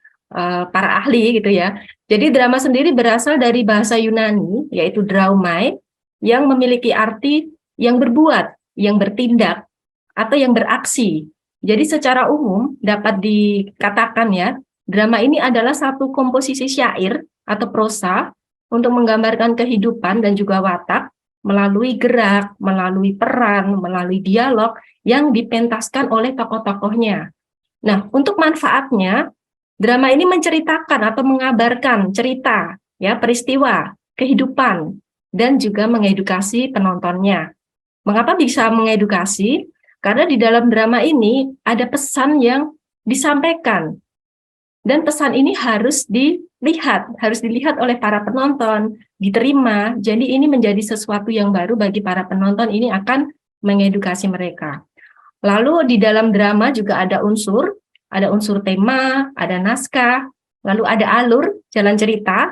para ahli gitu ya. Jadi drama sendiri berasal dari bahasa Yunani, yaitu draumai, yang memiliki arti yang berbuat, yang bertindak, atau yang beraksi. Jadi secara umum dapat dikatakan ya, drama ini adalah satu komposisi syair atau prosa untuk menggambarkan kehidupan dan juga watak melalui gerak, melalui peran, melalui dialog yang dipentaskan oleh tokoh-tokohnya. Nah, untuk manfaatnya, drama ini menceritakan atau mengabarkan cerita, ya, peristiwa, kehidupan, dan juga mengedukasi penontonnya. Mengapa bisa mengedukasi? Karena di dalam drama ini ada pesan yang disampaikan, dan pesan ini harus dilihat oleh para penonton, diterima. Jadi ini menjadi sesuatu yang baru bagi para penonton, ini akan mengedukasi mereka. Lalu di dalam drama juga ada unsur tema, ada naskah, lalu ada alur, jalan cerita,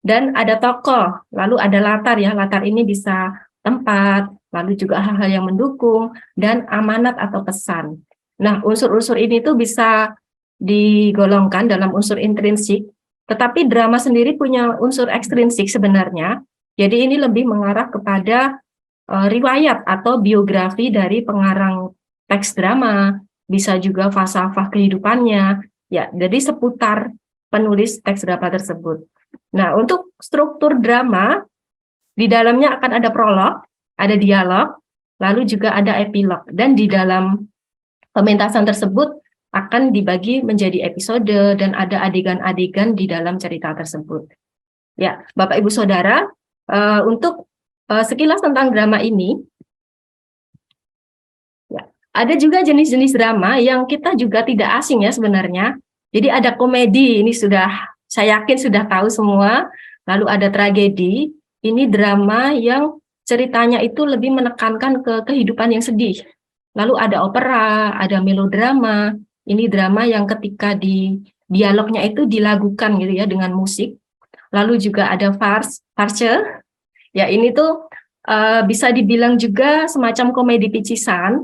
dan ada tokoh, lalu ada latar ya, latar ini bisa tempat, lalu juga hal-hal yang mendukung, dan amanat atau pesan. Nah, unsur-unsur ini tuh bisa digolongkan dalam unsur intrinsik, tetapi drama sendiri punya unsur ekstrinsik sebenarnya. Jadi ini lebih mengarah kepada riwayat atau biografi dari pengarang teks drama, bisa juga falsafah kehidupannya, ya. Jadi seputar penulis teks drama tersebut. Nah, untuk struktur drama, di dalamnya akan ada prolog, ada dialog, lalu juga ada epilog. Dan di dalam pementasan tersebut akan dibagi menjadi episode dan ada adegan-adegan di dalam cerita tersebut. Ya, Bapak Ibu Saudara, untuk sekilas tentang drama ini, ya, ada juga jenis-jenis drama yang kita juga tidak asing ya sebenarnya. Jadi ada komedi, ini saya yakin sudah tahu semua. Lalu ada tragedi, ini drama yang ceritanya itu lebih menekankan ke kehidupan yang sedih. Lalu ada opera, ada melodrama. Ini drama yang ketika di dialognya itu dilagukan gitu ya dengan musik. Lalu juga ada farce. Ya, ini tuh bisa dibilang juga semacam komedi picisan.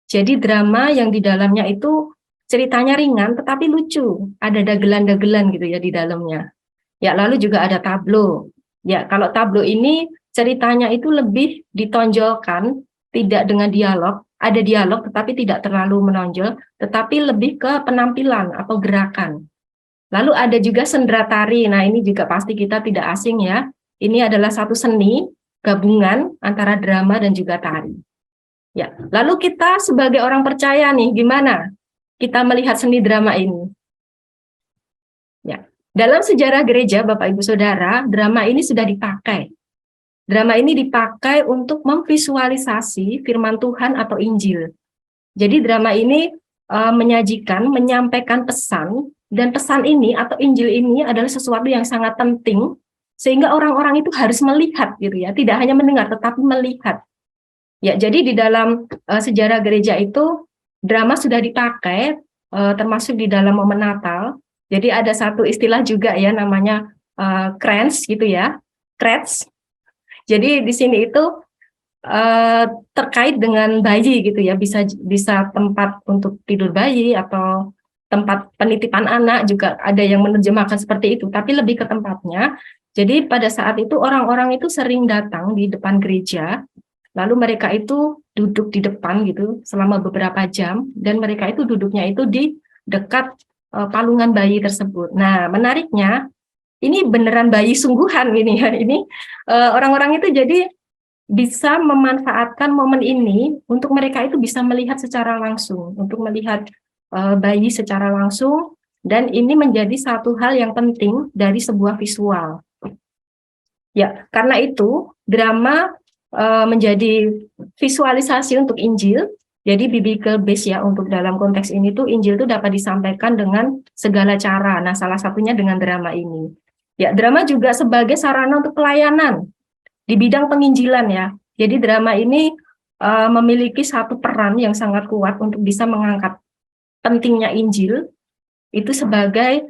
Jadi drama yang di dalamnya itu ceritanya ringan tetapi lucu. Ada dagelan-dagelan gitu ya di dalamnya. Ya, lalu juga ada tablo. Ya, kalau tablo ini ceritanya itu lebih ditonjolkan, tidak dengan dialog, ada dialog tetapi tidak terlalu menonjol, tetapi lebih ke penampilan atau gerakan. Lalu ada juga sendera tari. Nah, ini juga pasti kita tidak asing ya. Ini adalah satu seni gabungan antara drama dan juga tari. Ya, lalu kita sebagai orang percaya nih, gimana kita melihat seni drama ini? Ya, dalam sejarah gereja, Bapak Ibu Saudara, drama ini sudah dipakai. Drama ini dipakai untuk memvisualisasi firman Tuhan atau Injil. Jadi drama ini menyampaikan pesan, dan pesan ini atau Injil ini adalah sesuatu yang sangat penting, sehingga orang-orang itu harus melihat gitu ya, tidak hanya mendengar tetapi melihat. Ya, jadi di dalam sejarah gereja itu drama sudah dipakai termasuk di dalam momen Natal. Jadi ada satu istilah juga ya namanya krans gitu ya, krets. Jadi di sini itu terkait dengan bayi gitu ya, bisa tempat untuk tidur bayi atau tempat penitipan anak, juga ada yang menerjemahkan seperti itu, tapi lebih ke tempatnya. Jadi pada saat itu orang-orang itu sering datang di depan gereja, Lalu mereka itu duduk di depan gitu selama beberapa jam, dan mereka itu duduknya itu di dekat palungan bayi tersebut. Nah, menariknya ini beneran bayi sungguhan ini ya. Ini orang-orang itu jadi bisa memanfaatkan momen ini untuk mereka itu bisa melihat secara langsung, untuk melihat bayi secara langsung, dan ini menjadi satu hal yang penting dari sebuah visual. Ya, karena itu drama menjadi visualisasi untuk Injil. Jadi biblical base ya, untuk dalam konteks ini tuh Injil itu dapat disampaikan dengan segala cara. Nah, salah satunya dengan drama ini. Ya, drama juga sebagai sarana untuk pelayanan di bidang penginjilan ya. Jadi drama ini memiliki satu peran yang sangat kuat untuk bisa mengangkat pentingnya Injil itu sebagai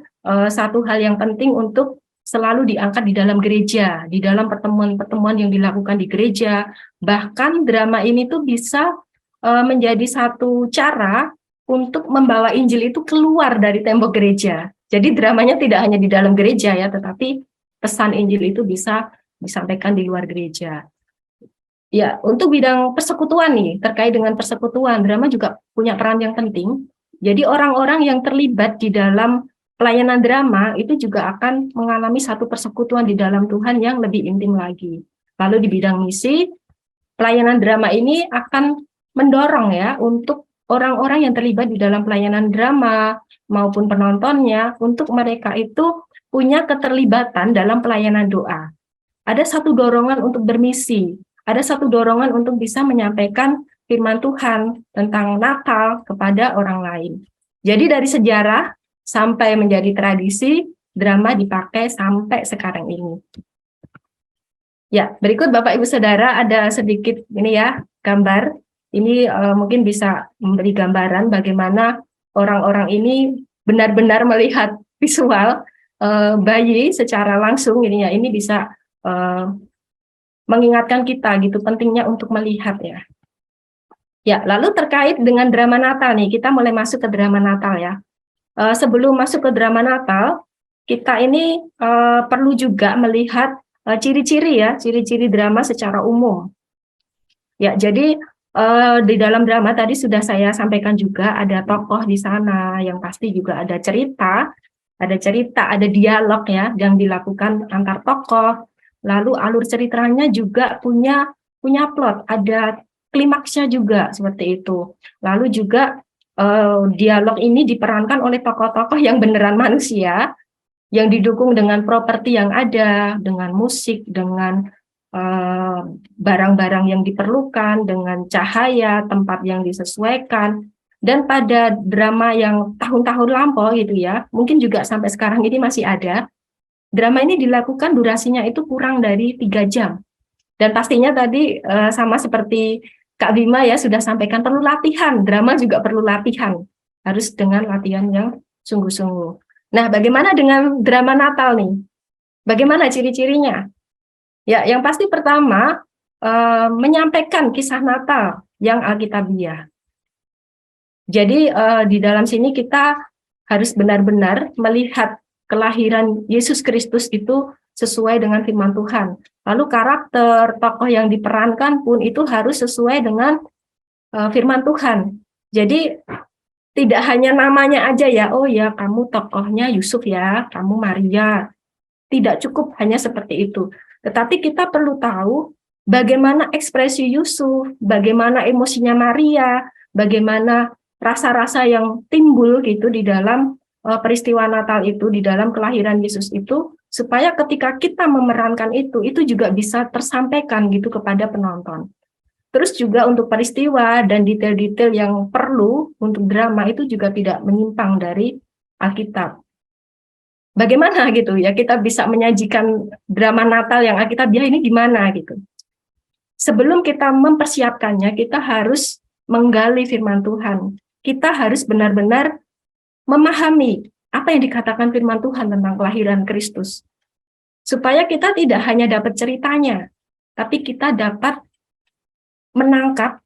satu hal yang penting untuk selalu diangkat di dalam gereja, di dalam pertemuan-pertemuan yang dilakukan di gereja. Bahkan drama ini tuh bisa menjadi satu cara untuk membawa Injil itu keluar dari tembok gereja. Jadi dramanya tidak hanya di dalam gereja ya, tetapi pesan Injil itu bisa disampaikan di luar gereja. Ya, untuk bidang persekutuan nih, terkait dengan persekutuan, drama juga punya peran yang penting. Jadi orang-orang yang terlibat di dalam pelayanan drama itu juga akan mengalami satu persekutuan di dalam Tuhan yang lebih intim lagi. Lalu di bidang misi, pelayanan drama ini akan mendorong ya untuk orang-orang yang terlibat di dalam pelayanan drama maupun penontonnya, untuk mereka itu punya keterlibatan dalam pelayanan doa. Ada satu dorongan untuk bermisi, ada satu dorongan untuk bisa menyampaikan firman Tuhan tentang Natal kepada orang lain. Jadi dari sejarah sampai menjadi tradisi, drama dipakai sampai sekarang ini. Ya, berikut Bapak Ibu Saudara ada sedikit ini ya, gambar. Ini mungkin bisa memberi gambaran bagaimana orang-orang ini benar-benar melihat visual bayi secara langsung ini ya. Ini bisa mengingatkan kita gitu pentingnya untuk melihat ya. Ya, lalu terkait dengan drama Natal nih, kita mulai masuk ke drama Natal ya. Sebelum masuk ke drama Natal, kita ini perlu juga melihat ciri-ciri ya, ciri-ciri drama secara umum. Ya, jadi di dalam drama tadi sudah saya sampaikan juga ada tokoh di sana yang pasti juga ada cerita, ada dialog ya yang dilakukan antar tokoh. Lalu alur ceritanya juga punya plot, ada klimaksnya juga seperti itu. Lalu juga dialog ini diperankan oleh tokoh-tokoh yang beneran manusia, yang didukung dengan properti yang ada, dengan musik, dengan barang-barang yang diperlukan, dengan cahaya, tempat yang disesuaikan. Dan pada drama yang tahun-tahun lampau gitu ya, mungkin juga sampai sekarang ini masih ada, drama ini dilakukan durasinya itu kurang dari 3 jam. Dan pastinya tadi sama seperti Kak Bima ya sudah sampaikan, perlu latihan, drama juga perlu latihan, harus dengan latihan yang sungguh-sungguh. Nah, bagaimana dengan drama Natal nih? Bagaimana ciri-cirinya? Ya, yang pasti pertama, menyampaikan kisah Natal yang alkitabiah. Jadi di dalam sini kita harus benar-benar melihat kelahiran Yesus Kristus itu sesuai dengan firman Tuhan. Lalu karakter tokoh yang diperankan pun itu harus sesuai dengan firman Tuhan. Jadi tidak hanya namanya aja ya, oh ya kamu tokohnya Yusuf ya, kamu Maria. Tidak cukup hanya seperti itu. Tetapi kita perlu tahu bagaimana ekspresi Yusuf, bagaimana emosinya Maria, bagaimana rasa-rasa yang timbul gitu di dalam peristiwa Natal itu, di dalam kelahiran Yesus itu, supaya ketika kita memerankan itu juga bisa tersampaikan gitu kepada penonton. Terus juga untuk peristiwa dan detail-detail yang perlu untuk drama itu juga tidak menyimpang dari Alkitab. Bagaimana gitu ya kita bisa menyajikan drama Natal yang alkitabiah ini gimana gitu. Sebelum kita mempersiapkannya, kita harus menggali firman Tuhan. Kita harus benar-benar memahami apa yang dikatakan firman Tuhan tentang kelahiran Kristus. Supaya kita tidak hanya dapat ceritanya, tapi kita dapat menangkap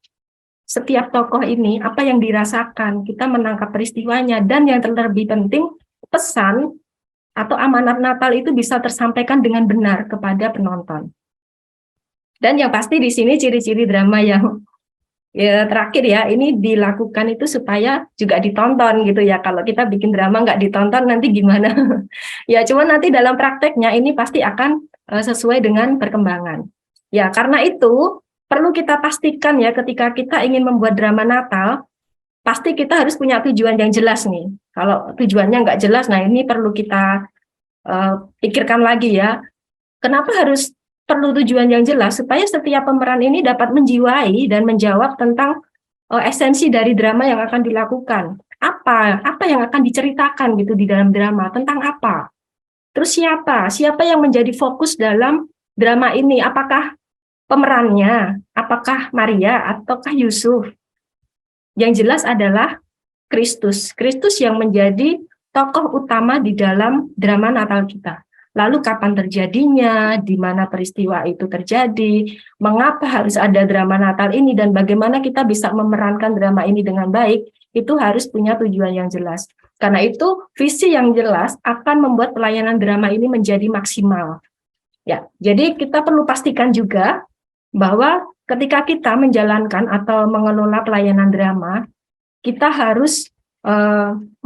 setiap tokoh ini, apa yang dirasakan, kita menangkap peristiwanya, dan yang terlebih penting, pesan atau amanat Natal itu bisa tersampaikan dengan benar kepada penonton. Dan yang pasti di sini ciri-ciri drama yang ya terakhir ya, ini dilakukan itu supaya juga ditonton gitu ya. Kalau kita bikin drama nggak ditonton nanti gimana? Ya, cuman nanti dalam prakteknya ini pasti akan sesuai dengan perkembangan. Ya, karena itu perlu kita pastikan ya ketika kita ingin membuat drama Natal, pasti kita harus punya tujuan yang jelas nih. Kalau tujuannya nggak jelas, nah ini perlu kita pikirkan lagi ya. Kenapa harus perlu tujuan yang jelas supaya setiap pemeran ini dapat menjiwai dan menjawab tentang esensi dari drama yang akan dilakukan. Apa yang akan diceritakan gitu di dalam drama, tentang apa? Terus siapa yang menjadi fokus dalam drama ini? Apakah pemerannya? Apakah Maria ataukah Yusuf? Yang jelas adalah Kristus. Kristus yang menjadi tokoh utama di dalam drama Natal kita. Lalu kapan terjadinya, di mana peristiwa itu terjadi, mengapa harus ada drama Natal ini, dan bagaimana kita bisa memerankan drama ini dengan baik, itu harus punya tujuan yang jelas. Karena itu, visi yang jelas akan membuat pelayanan drama ini menjadi maksimal. Ya, jadi kita perlu pastikan juga bahwa ketika kita menjalankan atau mengelola pelayanan drama, kita harus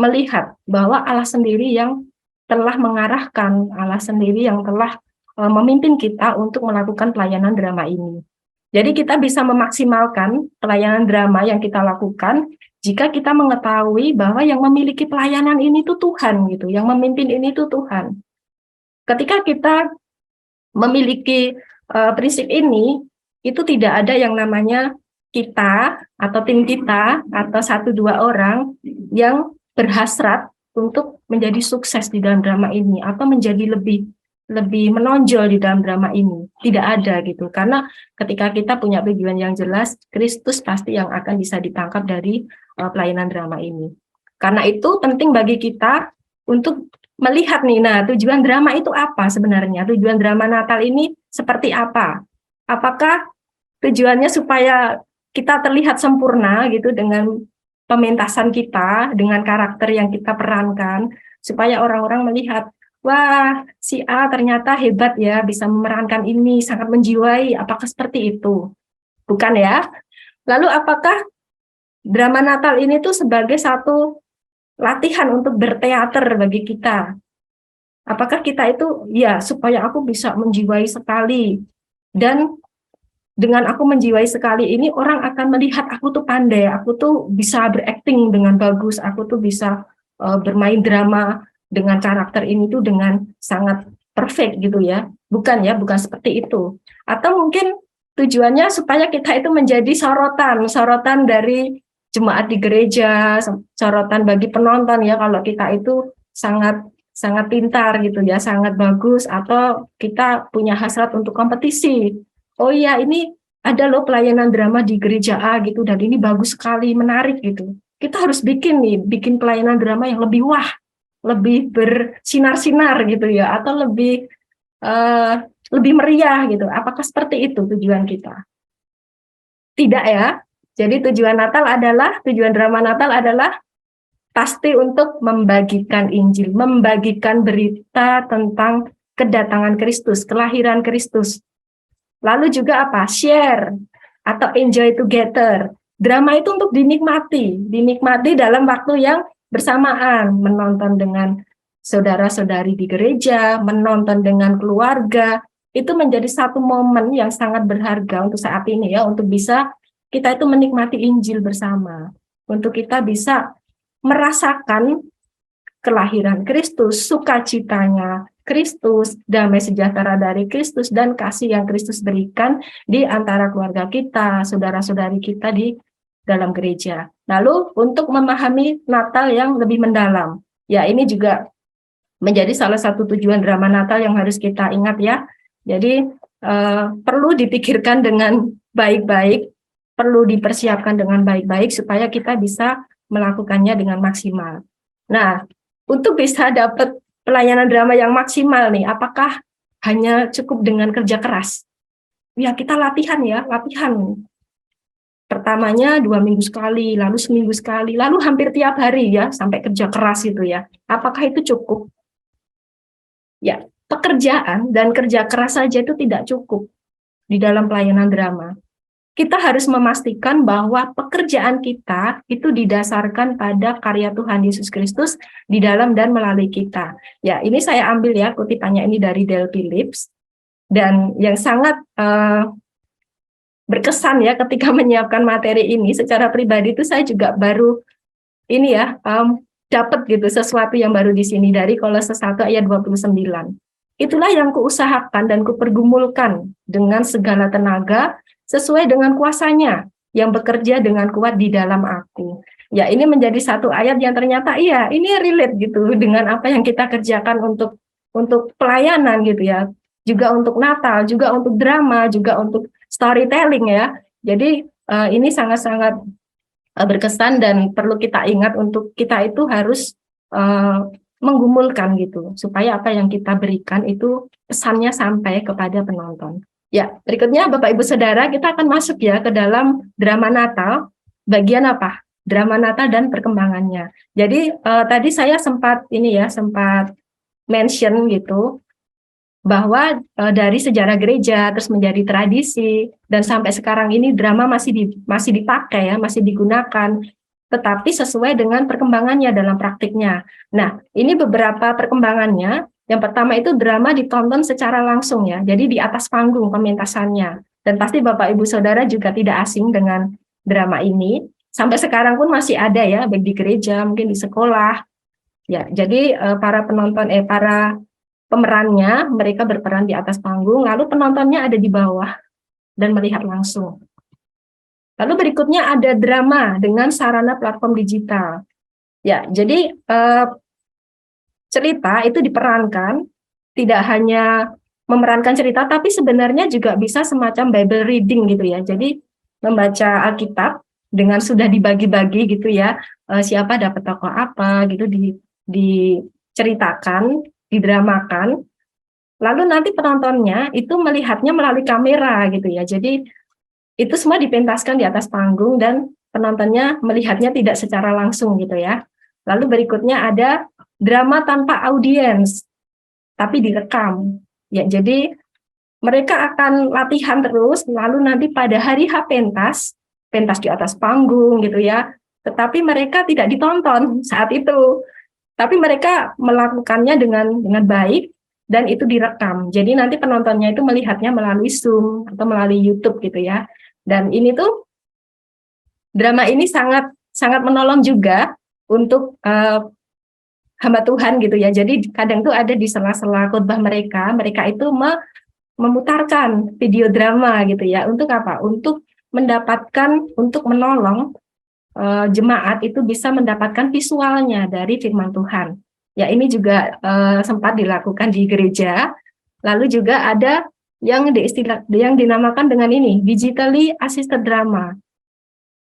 melihat bahwa Allah sendiri yang telah mengarahkan, Allah sendiri yang telah memimpin kita untuk melakukan pelayanan drama ini. Jadi kita bisa memaksimalkan pelayanan drama yang kita lakukan jika kita mengetahui bahwa yang memiliki pelayanan ini tuh Tuhan gitu, yang memimpin ini tuh Tuhan. Ketika kita memiliki prinsip ini, itu tidak ada yang namanya kita atau tim kita atau 1-2 orang yang berhasrat untuk menjadi sukses di dalam drama ini atau menjadi lebih menonjol di dalam drama ini. Tidak ada gitu. Karena ketika kita punya tujuan yang jelas, Kristus pasti yang akan bisa ditangkap dari pelayanan drama ini. Karena itu penting bagi kita untuk melihat nih, nah tujuan drama itu apa sebenarnya? Tujuan drama Natal ini seperti apa? Apakah tujuannya supaya kita terlihat sempurna gitu dengan pementasan kita, dengan karakter yang kita perankan, supaya orang-orang melihat, wah, si A ternyata hebat ya, bisa memerankan ini, sangat menjiwai. Apakah seperti itu? Bukan ya? Lalu apakah drama Natal ini tuh sebagai satu latihan untuk berteater bagi kita? Apakah kita itu, ya, supaya aku bisa menjiwai sekali, dan dengan aku menjiwai sekali ini, orang akan melihat aku tuh pandai, aku tuh bisa berakting dengan bagus, aku tuh bisa bermain drama dengan karakter ini tuh dengan sangat perfect gitu ya. Bukan seperti itu. Atau mungkin tujuannya supaya kita itu menjadi sorotan dari jemaat di gereja, sorotan bagi penonton ya, kalau kita itu sangat pintar gitu ya, sangat bagus, atau kita punya hasrat untuk kompetisi. Oh iya, ini ada loh pelayanan drama di gereja A gitu, dan ini bagus sekali, menarik gitu. Kita harus bikin pelayanan drama yang lebih wah, lebih bersinar-sinar gitu ya, atau lebih meriah gitu. Apakah seperti itu tujuan kita? Tidak ya. Jadi tujuan drama Natal adalah pasti untuk membagikan Injil, membagikan berita tentang kedatangan Kristus, kelahiran Kristus. Lalu juga apa? Share atau enjoy together. Drama itu untuk dinikmati dalam waktu yang bersamaan, menonton dengan saudara-saudari di gereja, menonton dengan keluarga. Itu menjadi satu momen yang sangat berharga untuk saat ini ya, untuk bisa kita itu menikmati Injil bersama, untuk kita bisa merasakan kelahiran Kristus, sukacitanya Kristus, damai sejahtera dari Kristus, dan kasih yang Kristus berikan di antara keluarga kita, saudara-saudari kita di dalam gereja. Lalu untuk memahami Natal yang lebih mendalam, ya ini juga menjadi salah satu tujuan drama Natal yang harus kita ingat ya. Jadi perlu dipikirkan dengan baik-baik, perlu dipersiapkan dengan baik-baik supaya kita bisa melakukannya dengan maksimal. Nah, untuk bisa dapat pelayanan drama yang maksimal nih, apakah hanya cukup dengan kerja keras? Ya, kita latihan. Pertamanya 2 minggu sekali, lalu seminggu sekali, lalu hampir tiap hari ya, sampai kerja keras itu ya. Apakah itu cukup? Ya, pekerjaan dan kerja keras saja itu tidak cukup. di dalam pelayanan drama. Kita harus memastikan bahwa pekerjaan kita itu didasarkan pada karya Tuhan Yesus Kristus di dalam dan melalui kita. Ya, ini saya ambil ya kutipannya ini dari Dale Phillips, dan yang sangat berkesan ya ketika menyiapkan materi ini secara pribadi itu saya juga baru ini ya dapat gitu sesuatu yang baru di sini dari Kolose 1 ayat 29. Itulah yang kuusahakan dan kupergumulkan dengan segala tenaga sesuai dengan kuasanya yang bekerja dengan kuat di dalam aku. Ya, ini menjadi satu ayat yang ternyata iya, ini relate gitu dengan apa yang kita kerjakan untuk pelayanan gitu ya. Juga untuk Natal, juga untuk drama, juga untuk storytelling ya. Jadi ini sangat-sangat berkesan dan perlu kita ingat untuk kita itu harus menggumulkan gitu supaya apa yang kita berikan itu pesannya sampai kepada penonton. Ya, berikutnya Bapak Ibu Saudara, kita akan masuk ya ke dalam drama Natal. Bagian apa? Drama Natal dan perkembangannya. Jadi tadi saya sempat mention gitu bahwa dari sejarah gereja terus menjadi tradisi dan sampai sekarang ini drama masih dipakai ya, masih digunakan, tetapi sesuai dengan perkembangannya dalam praktiknya. Nah, ini beberapa perkembangannya. Yang pertama itu drama ditonton secara langsung ya, jadi di atas panggung pementasannya. Dan pasti Bapak Ibu Saudara juga tidak asing dengan drama ini. Sampai sekarang pun masih ada ya, baik di gereja, mungkin di sekolah. Ya, jadi para pemerannya, mereka berperan di atas panggung, lalu penontonnya ada di bawah dan melihat langsung. Lalu berikutnya ada drama dengan sarana platform digital. Ya, jadi cerita itu diperankan, tidak hanya memerankan cerita, tapi sebenarnya juga bisa semacam Bible reading gitu ya. Jadi membaca Alkitab dengan sudah dibagi-bagi gitu ya, siapa dapat tokoh apa gitu diceritakan, didramakan. Lalu nanti penontonnya itu melihatnya melalui kamera gitu ya. Jadi itu semua dipentaskan di atas panggung dan penontonnya melihatnya tidak secara langsung gitu ya. Lalu berikutnya ada drama tanpa audiens, tapi direkam. Ya, jadi mereka akan latihan terus, lalu nanti pada hari H pentas di atas panggung gitu ya. Tetapi mereka tidak ditonton saat itu. Tapi mereka melakukannya dengan baik dan itu direkam. Jadi nanti penontonnya itu melihatnya melalui Zoom atau melalui YouTube gitu ya. Dan ini tuh drama ini sangat sangat menolong juga untuk hamba Tuhan gitu ya. Jadi kadang tuh ada di sela-sela khotbah mereka itu memutarkan video drama gitu ya. Untuk apa? Untuk menolong jemaat itu bisa mendapatkan visualnya dari firman Tuhan. Ya, ini juga sempat dilakukan di gereja. Lalu juga ada yang dinamakan dengan ini, digitally assisted drama.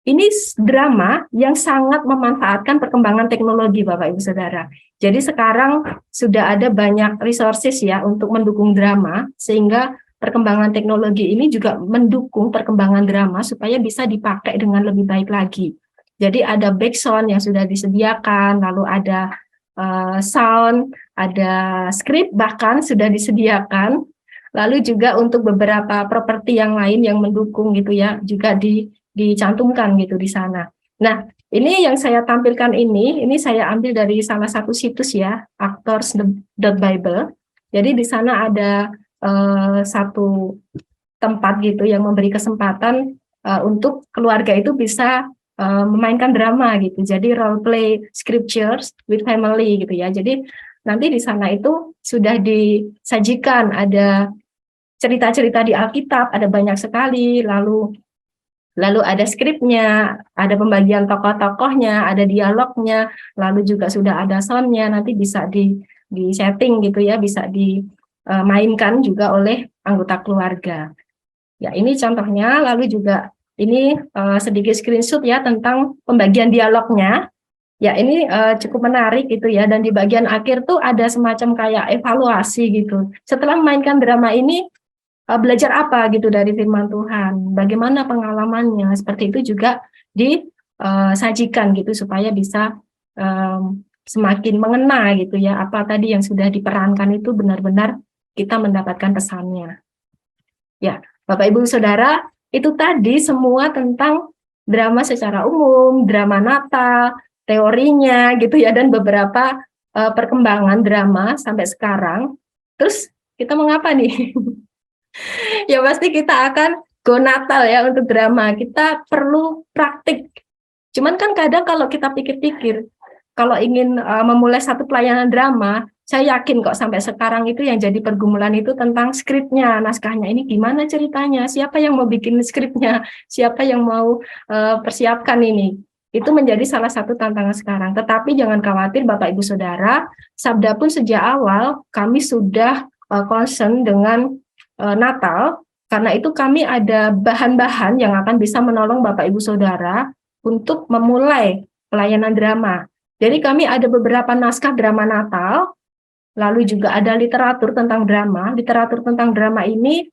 Ini drama yang sangat memanfaatkan perkembangan teknologi, Bapak Ibu Saudara. Jadi sekarang sudah ada banyak resources ya untuk mendukung drama, sehingga perkembangan teknologi ini juga mendukung perkembangan drama supaya bisa dipakai dengan lebih baik lagi. Jadi ada background yang sudah disediakan, lalu ada sound, ada script bahkan sudah disediakan, lalu juga untuk beberapa properti yang lain yang mendukung gitu ya, juga dicantumkan gitu di sana. Nah, ini yang saya tampilkan ini saya ambil dari salah satu situs ya, actors.bible. Jadi di sana ada satu tempat gitu yang memberi kesempatan untuk keluarga itu bisa memainkan drama gitu. Jadi role play scriptures with family gitu ya. Jadi nanti di sana itu sudah disajikan ada cerita-cerita di Alkitab, ada banyak sekali, lalu ada skripnya, ada pembagian tokoh-tokohnya, ada dialognya, lalu juga sudah ada soundnya, nanti bisa di setting gitu ya, bisa dimainkan juga oleh anggota keluarga. Ya, ini contohnya, lalu juga ini sedikit screenshot ya tentang pembagian dialognya. Ya, ini cukup menarik gitu ya, dan di bagian akhir tuh ada semacam kayak evaluasi gitu. Setelah memainkan drama ini, belajar apa gitu dari firman Tuhan, bagaimana pengalamannya, seperti itu juga disajikan gitu supaya bisa semakin mengena gitu ya, apa tadi yang sudah diperankan itu benar-benar kita mendapatkan pesannya. Ya, Bapak Ibu Saudara, itu tadi semua tentang drama secara umum, drama Natal, teorinya gitu ya, dan beberapa perkembangan drama sampai sekarang. Terus kita mengapa nih? Ya pasti kita akan go Natal ya untuk drama. Kita perlu praktik. Cuman kan kadang kalau kita pikir-pikir, kalau ingin memulai satu pelayanan drama, saya yakin kok sampai sekarang itu yang jadi pergumulan itu tentang skripnya, naskahnya ini gimana ceritanya, siapa yang mau bikin skripnya, siapa yang mau persiapkan ini. Itu menjadi salah satu tantangan sekarang. Tetapi jangan khawatir Bapak Ibu Saudara, Sabda pun sejak awal kami sudah concern dengan Natal, karena itu kami ada bahan-bahan yang akan bisa menolong Bapak Ibu Saudara untuk memulai pelayanan drama. Jadi kami ada beberapa naskah drama Natal, lalu juga ada literatur tentang drama. Literatur tentang drama ini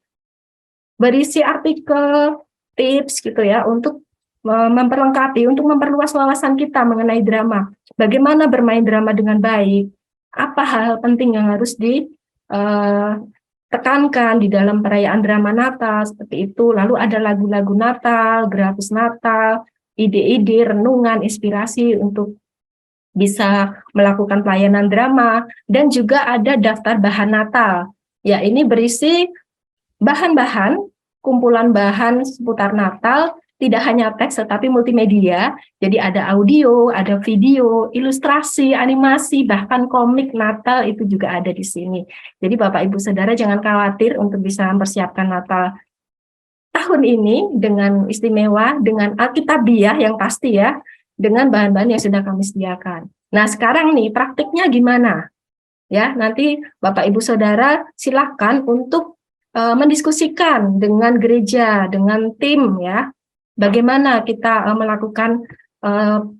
berisi artikel, tips gitu ya, untuk memperlengkapi, untuk memperluas wawasan kita mengenai drama. Bagaimana bermain drama dengan baik, apa hal penting yang harus ditekankan di dalam perayaan drama Natal, seperti itu. Lalu ada lagu-lagu Natal, grafis Natal, ide-ide, renungan, inspirasi untuk bisa melakukan pelayanan drama, dan juga ada daftar bahan Natal. Ya, ini berisi bahan-bahan, kumpulan bahan seputar Natal, tidak hanya teks tetapi multimedia. Jadi ada audio, ada video, ilustrasi, animasi, bahkan komik Natal itu juga ada di sini. Jadi Bapak Ibu Saudara jangan khawatir untuk bisa mempersiapkan Natal tahun ini dengan istimewa, dengan Alkitabiah yang pasti ya, dengan bahan-bahan yang sudah kami sediakan. Nah, sekarang nih praktiknya gimana? Ya, nanti Bapak Ibu Saudara silakan untuk mendiskusikan dengan gereja, dengan tim ya. Bagaimana kita melakukan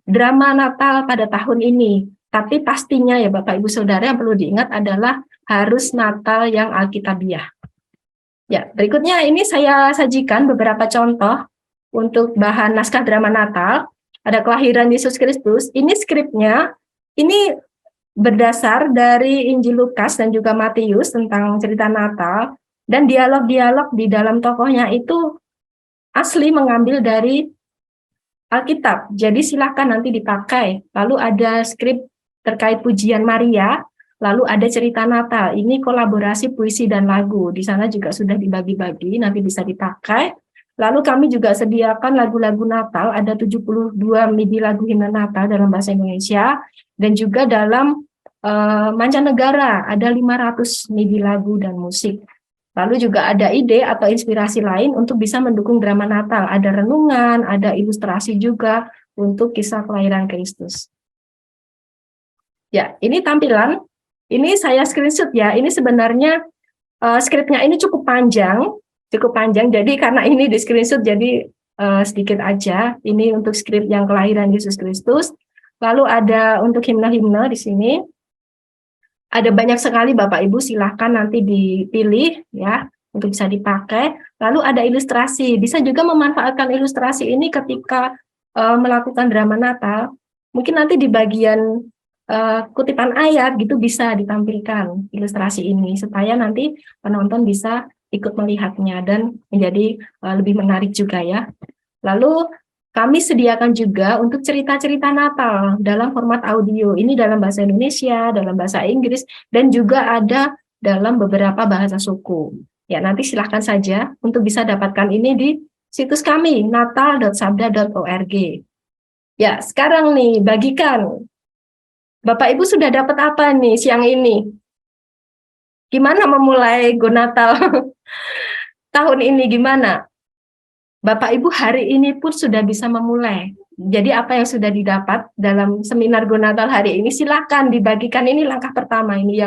drama Natal pada tahun ini. Tapi pastinya ya Bapak Ibu Saudara yang perlu diingat adalah harus Natal yang Alkitabiah. Ya, berikutnya ini saya sajikan beberapa contoh untuk bahan naskah drama Natal. Ada kelahiran Yesus Kristus. Ini skripnya, ini berdasar dari Injil Lukas dan juga Matius tentang cerita Natal, dan dialog-dialog di dalam tokohnya itu asli mengambil dari Alkitab. Jadi silakan nanti dipakai. Lalu ada skrip terkait pujian Maria, lalu ada cerita Natal. Ini kolaborasi puisi dan lagu. Di sana juga sudah dibagi-bagi, nanti bisa dipakai. Lalu kami juga sediakan lagu-lagu Natal, ada 72 MIDI lagu himne Natal dalam bahasa Indonesia, dan juga dalam mancanegara ada 500 MIDI lagu dan musik. Lalu juga ada ide atau inspirasi lain untuk bisa mendukung drama Natal. Ada renungan, ada ilustrasi juga untuk kisah kelahiran Kristus. Ya, ini tampilan. Ini saya screenshot ya. Ini sebenarnya skripnya ini cukup panjang. Jadi karena ini di screenshot jadi sedikit aja. Ini untuk skrip yang kelahiran Yesus Kristus. Lalu ada untuk himne-himne di sini. Ada banyak sekali Bapak Ibu, silahkan nanti dipilih ya untuk bisa dipakai. Lalu ada ilustrasi, bisa juga memanfaatkan ilustrasi ini ketika melakukan drama Natal. Mungkin nanti di bagian kutipan ayat gitu bisa ditampilkan ilustrasi ini supaya nanti penonton bisa ikut melihatnya dan menjadi lebih menarik juga ya. Lalu kami sediakan juga untuk cerita-cerita Natal dalam format audio. Ini dalam bahasa Indonesia, dalam bahasa Inggris, dan juga ada dalam beberapa bahasa suku. Ya, nanti silahkan saja untuk bisa dapatkan ini di situs kami, natal.sabda.org. Ya, sekarang nih, bagikan. Bapak Ibu sudah dapat apa nih siang ini? Gimana memulai Go Natal tahun ini, gimana? Bapak Ibu hari ini pun sudah bisa memulai. Jadi apa yang sudah didapat dalam seminar Go Natal hari ini silakan dibagikan. Ini langkah pertama ini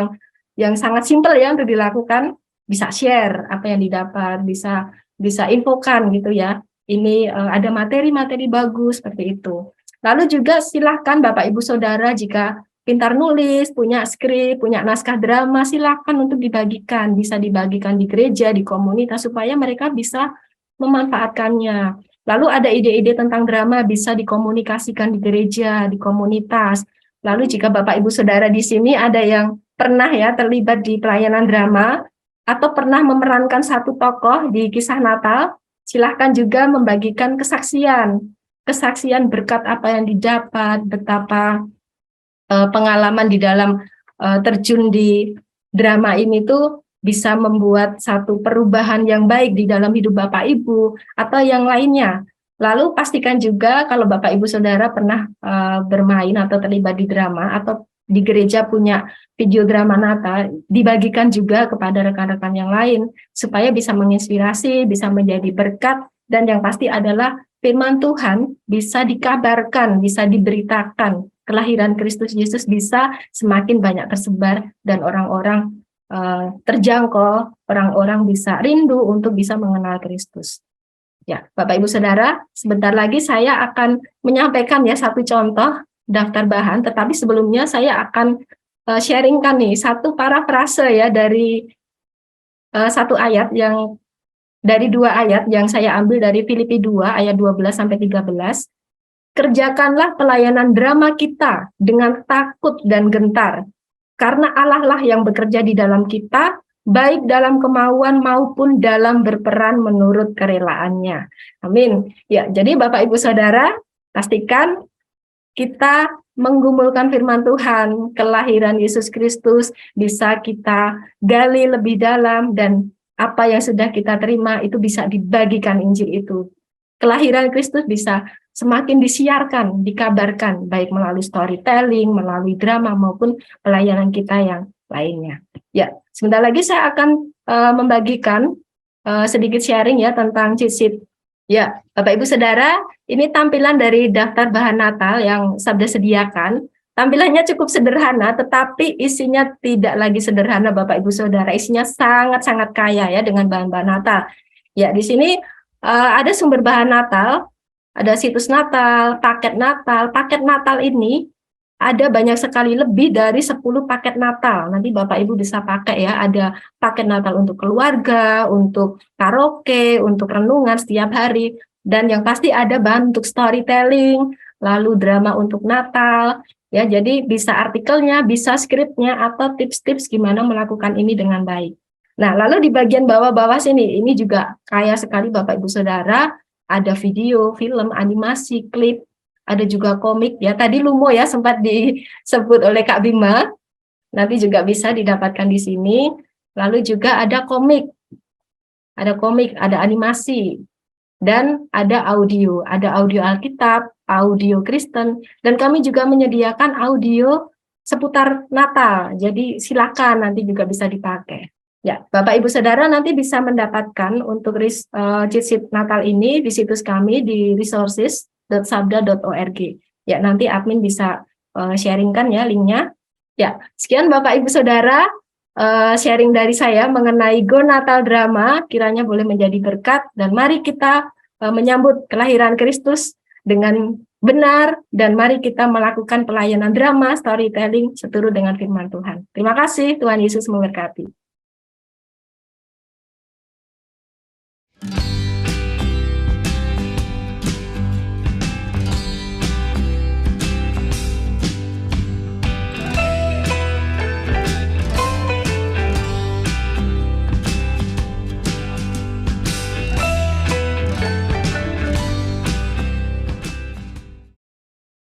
yang sangat simpel ya untuk dilakukan. Bisa share apa yang didapat, bisa infokan gitu ya. Ini ada materi-materi bagus seperti itu. Lalu juga silakan Bapak Ibu Saudara jika pintar nulis, punya skrip, punya naskah drama, silakan untuk dibagikan. Bisa dibagikan di gereja, di komunitas supaya mereka bisa memanfaatkannya. Lalu ada ide-ide tentang drama bisa dikomunikasikan di gereja, di komunitas. Lalu jika Bapak Ibu Saudara di sini ada yang pernah ya terlibat di pelayanan drama atau pernah memerankan satu tokoh di kisah Natal, silahkan juga membagikan kesaksian berkat apa yang didapat, betapa pengalaman di dalam terjun di drama ini tuh bisa membuat satu perubahan yang baik di dalam hidup Bapak Ibu atau yang lainnya. Lalu pastikan juga kalau Bapak Ibu Saudara pernah bermain atau terlibat di drama atau di gereja punya video drama Natal, dibagikan juga kepada rekan-rekan yang lain supaya bisa menginspirasi, bisa menjadi berkat, dan yang pasti adalah firman Tuhan bisa dikabarkan, bisa diberitakan. Kelahiran Kristus Yesus bisa semakin banyak tersebar dan orang-orang terjangkau, orang-orang bisa rindu untuk bisa mengenal Kristus. Ya, Bapak Ibu Saudara, sebentar lagi saya akan menyampaikan ya satu contoh daftar bahan, tetapi sebelumnya saya akan sharingkan nih satu parafrase ya dari satu ayat yang dari dua ayat yang saya ambil dari Filipi 2 ayat 12 sampai 13. Kerjakanlah pelayanan drama kita dengan takut dan gentar, karena Allah lah yang bekerja di dalam kita, baik dalam kemauan maupun dalam berperan menurut kerelaannya. Amin. Ya, jadi Bapak Ibu Saudara, pastikan kita menggumulkan firman Tuhan, kelahiran Yesus Kristus bisa kita gali lebih dalam, dan apa yang sudah kita terima itu bisa dibagikan Injil itu. Kelahiran Kristus bisa semakin disiarkan, dikabarkan, baik melalui storytelling, melalui drama, maupun pelayanan kita yang lainnya. Ya, sebentar lagi saya akan membagikan sedikit sharing ya tentang cheat sheet. Ya, Bapak Ibu Saudara, ini tampilan dari daftar bahan Natal yang Sabda sediakan. Tampilannya cukup sederhana, tetapi isinya tidak lagi sederhana, Bapak Ibu Saudara. Isinya sangat-sangat kaya ya dengan bahan-bahan Natal. Ya, di sini ada sumber bahan Natal, ada situs Natal, paket Natal. Paket Natal ini ada banyak sekali, lebih dari 10 paket Natal. Nanti Bapak Ibu bisa pakai ya, ada paket Natal untuk keluarga, untuk karaoke, untuk renungan setiap hari, dan yang pasti ada bahan untuk storytelling, lalu drama untuk Natal. Ya, jadi bisa artikelnya, bisa skripnya, atau tips-tips gimana melakukan ini dengan baik. Nah, lalu di bagian bawah-bawah sini, ini juga kaya sekali Bapak Ibu Saudara, ada video, film, animasi, klip, ada juga komik ya. Tadi Lumo ya sempat disebut oleh Kak Bima. Nanti juga bisa didapatkan di sini. Lalu juga ada komik. Ada animasi, dan ada audio Alkitab, audio Kristen, dan kami juga menyediakan audio seputar Natal. Jadi silakan nanti juga bisa dipakai. Ya, Bapak Ibu Saudara nanti bisa mendapatkan untuk cheat sheet Natal ini di situs kami di resources.sabda.org. Ya, nanti admin bisa sharingkan ya linknya. Ya, sekian Bapak Ibu Saudara sharing dari saya mengenai Go Natal Drama, kiranya boleh menjadi berkat, dan mari kita menyambut kelahiran Kristus dengan benar, dan mari kita melakukan pelayanan drama, storytelling seturut dengan firman Tuhan. Terima kasih, Tuhan Yesus memberkati.